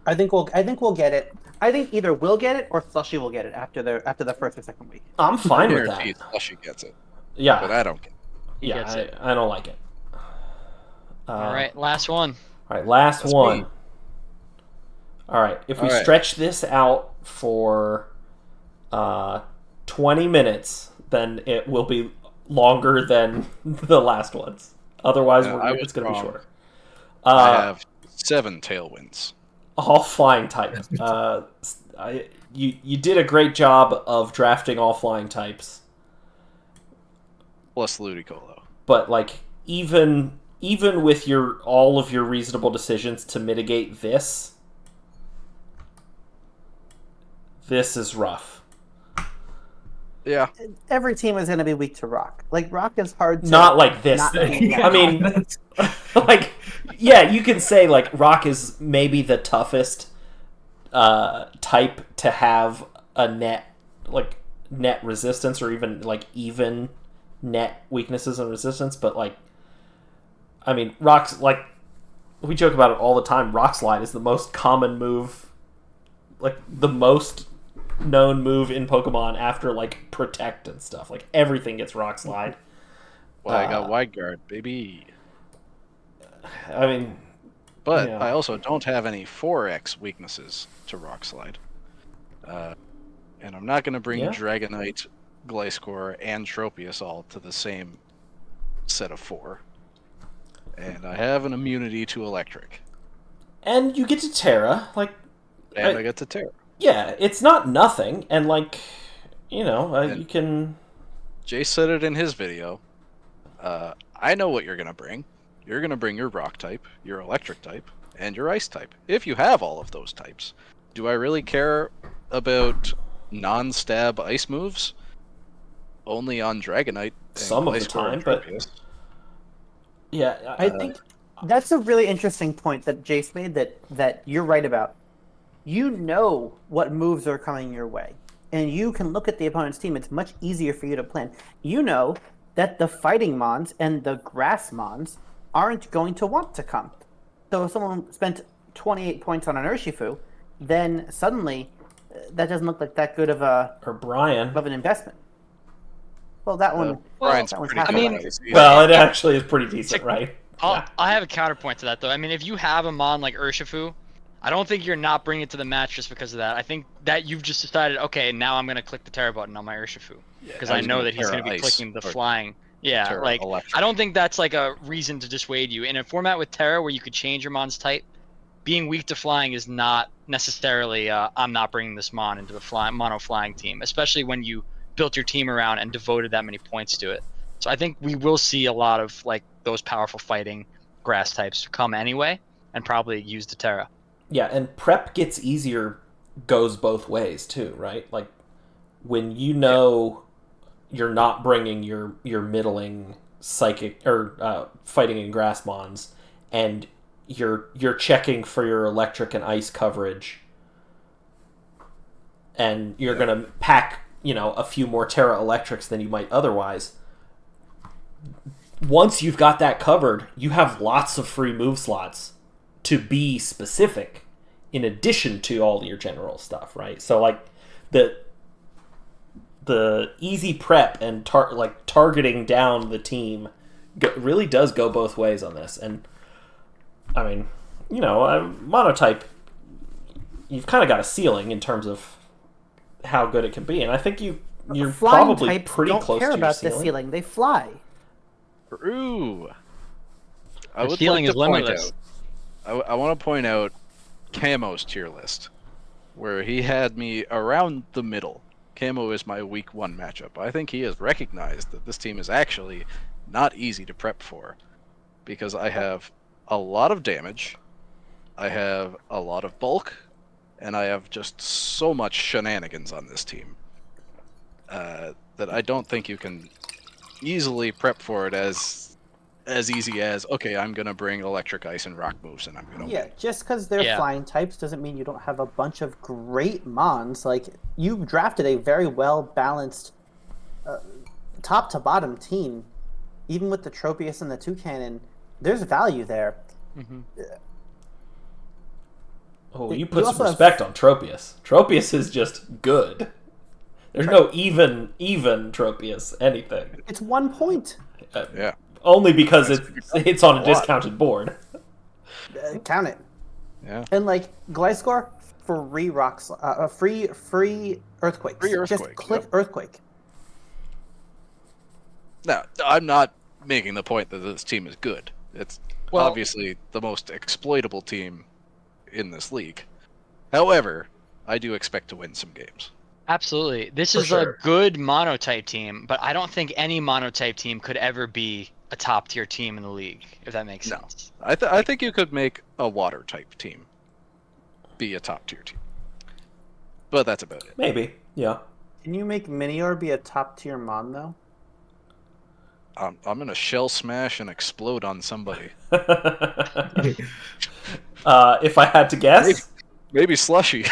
I think we'll get it. I think either we'll get it or Slushy will get it after the first or second week. I'm fine with Guaranteed that. Slushy gets it, Yeah, but I don't get it. He yeah, gets it. I don't like it. All right, last one. All right, last That's one. me. All right, if we All right. stretch this out for 20 minutes, then it will be longer than the last ones. Otherwise, Yeah, I was it's going to be wrong. shorter. I have 7 Tailwinds. All flying type. You did a great job of drafting all flying types, Plus Ludicolo. but like even with all of your reasonable decisions to mitigate this is rough. Yeah. Every team is going to be weak to Rock. Like Rock is hard to Not like this. not though. be I mean, like, yeah, you can say like Rock is maybe the toughest type to have a net resistance or even like even net weaknesses and resistance, but like, I mean, Rock's like, we joke about it all the time. Rock Slide is the most common move, like the most known move in Pokemon after like Protect and stuff. Like everything gets Rock Slide. Well, I got Wide Guard, baby. I mean, But yeah. I also don't have any 4X weaknesses to Rock Slide. And I'm not going to bring Yeah. Dragonite, Gliscor, and Tropius all to the same set of 4. And I have an immunity to Electric. and you get to Terra. Like, And I get to Terra. yeah, it's not nothing, and like, you know, And- you can. Jay said it in his video. I know what you're going to bring. You're going to bring your rock type, your electric type, and your ice type. If you have all of those types, do I really care about non-stab ice moves? Only on Dragonite. Some of the Gliscor and time, but Tropius. yeah, I think that's a really interesting point that Jace made that you're right about. You know what moves are coming your way, and you can look at the opponent's team. It's much easier for you to plan. You know that the fighting mons and the grass mons aren't going to want to come. So if someone spent 28 points on an Urshifu, then suddenly that doesn't look like that good of an investment. Well, that one. Brian's that one's pretty half I a mean, lot. well, it actually is pretty decent, right? I have a counterpoint to that though. I mean, if you have a mon like Urshifu, I don't think you're not bringing it to the match just because of that. I think that you've just decided, okay, now I'm gonna click the Terra button on my Urshifu because I know that he's gonna be clicking the flying. Yeah, Terra like Electric. I don't think that's like a reason to dissuade you. In a format with Terra where you could change your mon's type, being weak to flying is not necessarily I'm not bringing this mon into the mono flying team, especially when you built your team around and devoted that many points to it. So I think we will see a lot of like those powerful fighting grass types come anyway, and probably use the Terra. Yeah, and prep gets easier goes both ways too, right? Like when you know you're not bringing your middling psychic or fighting and grass mons, and you're checking for your electric and ice coverage, and you're gonna pack a few more Terra Electrics than you might otherwise. Once you've got that covered, you have lots of free move slots to be specific in addition to all your general stuff, right? So like the easy prep and targeting down the team really does go both ways on this. And I mean, monotype, you've kind of got a ceiling in terms of how good it can be, and I think you're Flying probably types pretty don't close care to your about ceiling. the ceiling. They fly. True. I The would ceiling like is to point limitless. out. I want to point out Camo's tier list, where he had me around the middle. Camo is my week 1 matchup. I think he has recognized that this team is actually not easy to prep for, because I have a lot of damage, I have a lot of bulk, and I have just so much shenanigans on this team that I don't think you can easily prep for it as easy as, okay, I'm gonna bring electric, ice, and rock moves, and I'm gonna win. Just because they're flying types doesn't mean you don't have a bunch of great mons. Like, you drafted a very well balanced top to bottom team, even with the Tropius and the Toucannon. There's value there. Mm-hmm. Oh, you put some respect on Tropius. Tropius is just good. There's no even Tropius anything. It's 1 point. Yeah. Only because it's on a discounted board. Count it. Yeah. And like Gliscor, free rocks, free earthquakes. Free earthquake, Just click earthquake. Now, I'm not making the point that this team is good. It's obviously the most exploitable team in this league. However, I do expect to win some games. Absolutely. This For is sure. a good monotype team, but I don't think any monotype team could ever be a top tier team in the league, if that makes sense. I think you could make a water type team be a top tier team. But that's about it. Maybe, yeah. Can you make Minior be a top tier mon though? I'm gonna shell smash and explode on somebody. If I had to guess, Maybe Slushy.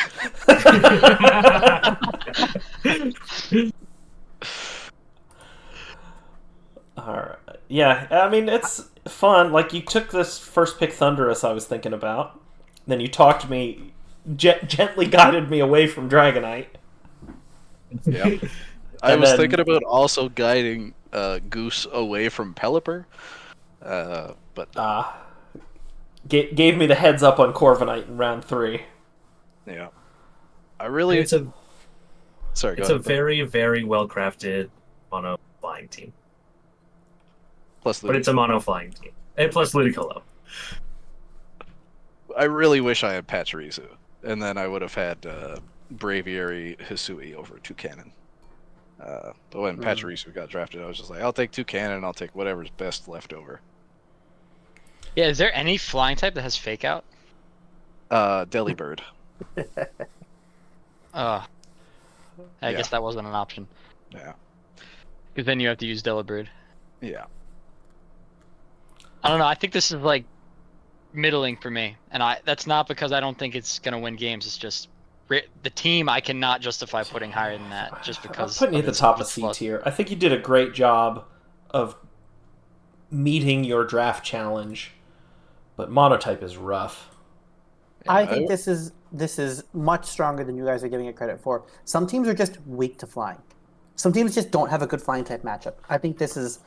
Alright. Yeah, I mean, it's fun. Like, you took this first pick Thunderous I was thinking about. Then you talked me, gently guided me away from Dragonite. Yeah. I was thinking about also guiding Goose away from Pelipper. But gave me the heads up on Corviknight in round 3. yeah. I really... It's a Sorry, go It's a ahead. very, very well crafted mono flying team. Plus But it's a mono flying team. And plus Ludicolo. I really wish I had Pachirisu, and then I would have had Braviary Hisui over Toucannon. But when Pachirisu got drafted, I was just like, I'll take 2 cannon, I'll take whatever's best left over. Yeah, is there any flying type that has fake out? Delibird. I Yeah. guess that wasn't an option. Yeah. Because then you have to use Delibird. Yeah. I don't know. I think this is like middling for me, and that's not because I don't think it's gonna win games. It's just the team I cannot justify putting higher than that just I'm because. putting you at the top of C tier. I think you did a great job of meeting your draft challenge, but monotype is rough. I think this is much stronger than you guys are giving it credit for. Some teams are just weak to flying. Some teams just don't have a good flying type matchup. I think this is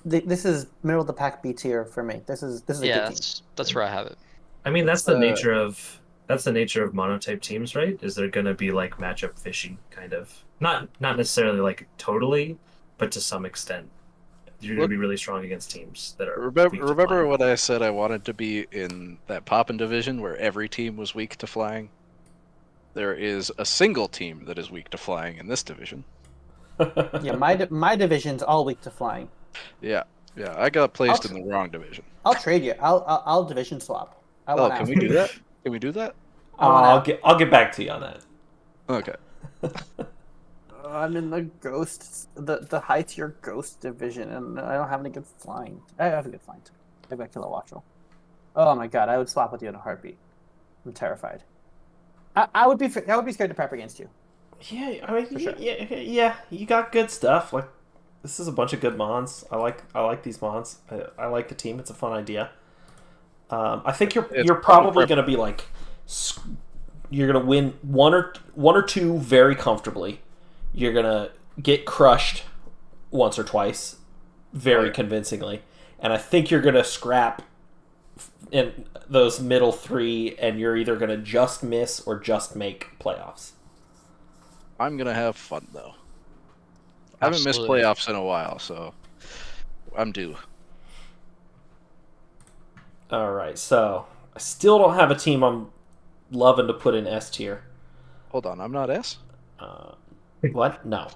middle of the pack B tier for me. This is a good team. That's where I have it. I mean, that's the nature of monotype teams, right? Is they're gonna be like matchup fishy, kind of. Not necessarily like totally, but to some extent. You're gonna be really strong against teams that are. Remember what I said I wanted to be in that Poppin division where every team was weak to flying? There is a single team that is weak to flying in this division. Yeah, my division's all weak to flying. Yeah, I got placed in the wrong division. I'll trade you. I'll division swap. Can we do that? Can we do that? I'll get back to you on that. Okay. I'm in the ghost, the high tier ghost division, and I don't have any good flying. I have a good flying. I've got Kilowattrel. Oh my god, I would swap with you in a heartbeat. I'm terrified. I would be scared to prep against you. Yeah, I mean, sure. yeah, you got good stuff. Like, this is a bunch of good mons. I like these mons. I like the team. It's a fun idea. I think you're probably going to be like, you're going to win one or two very comfortably. You're going to get crushed once or twice very convincingly. And I think you're going to scrap in those middle 3, and you're either going to just miss or just make playoffs. I'm going to have fun, though. I haven't missed playoffs in a while, so I'm due. All right, so I still don't have a team I'm loving to put in S tier. Hold on, I'm not S? What? No.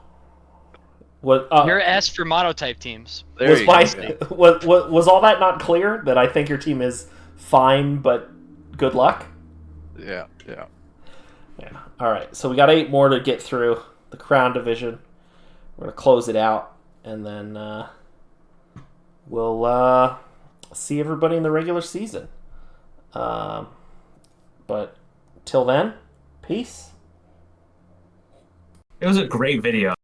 What? You're S for monotype teams. Was all that not clear? That I think your team is fine, but good luck? Yeah. All right, so we got 8 more to get through the Crown Division. We're going to close it out, and then we'll see everybody in the regular season. But till then, peace. It was a great video.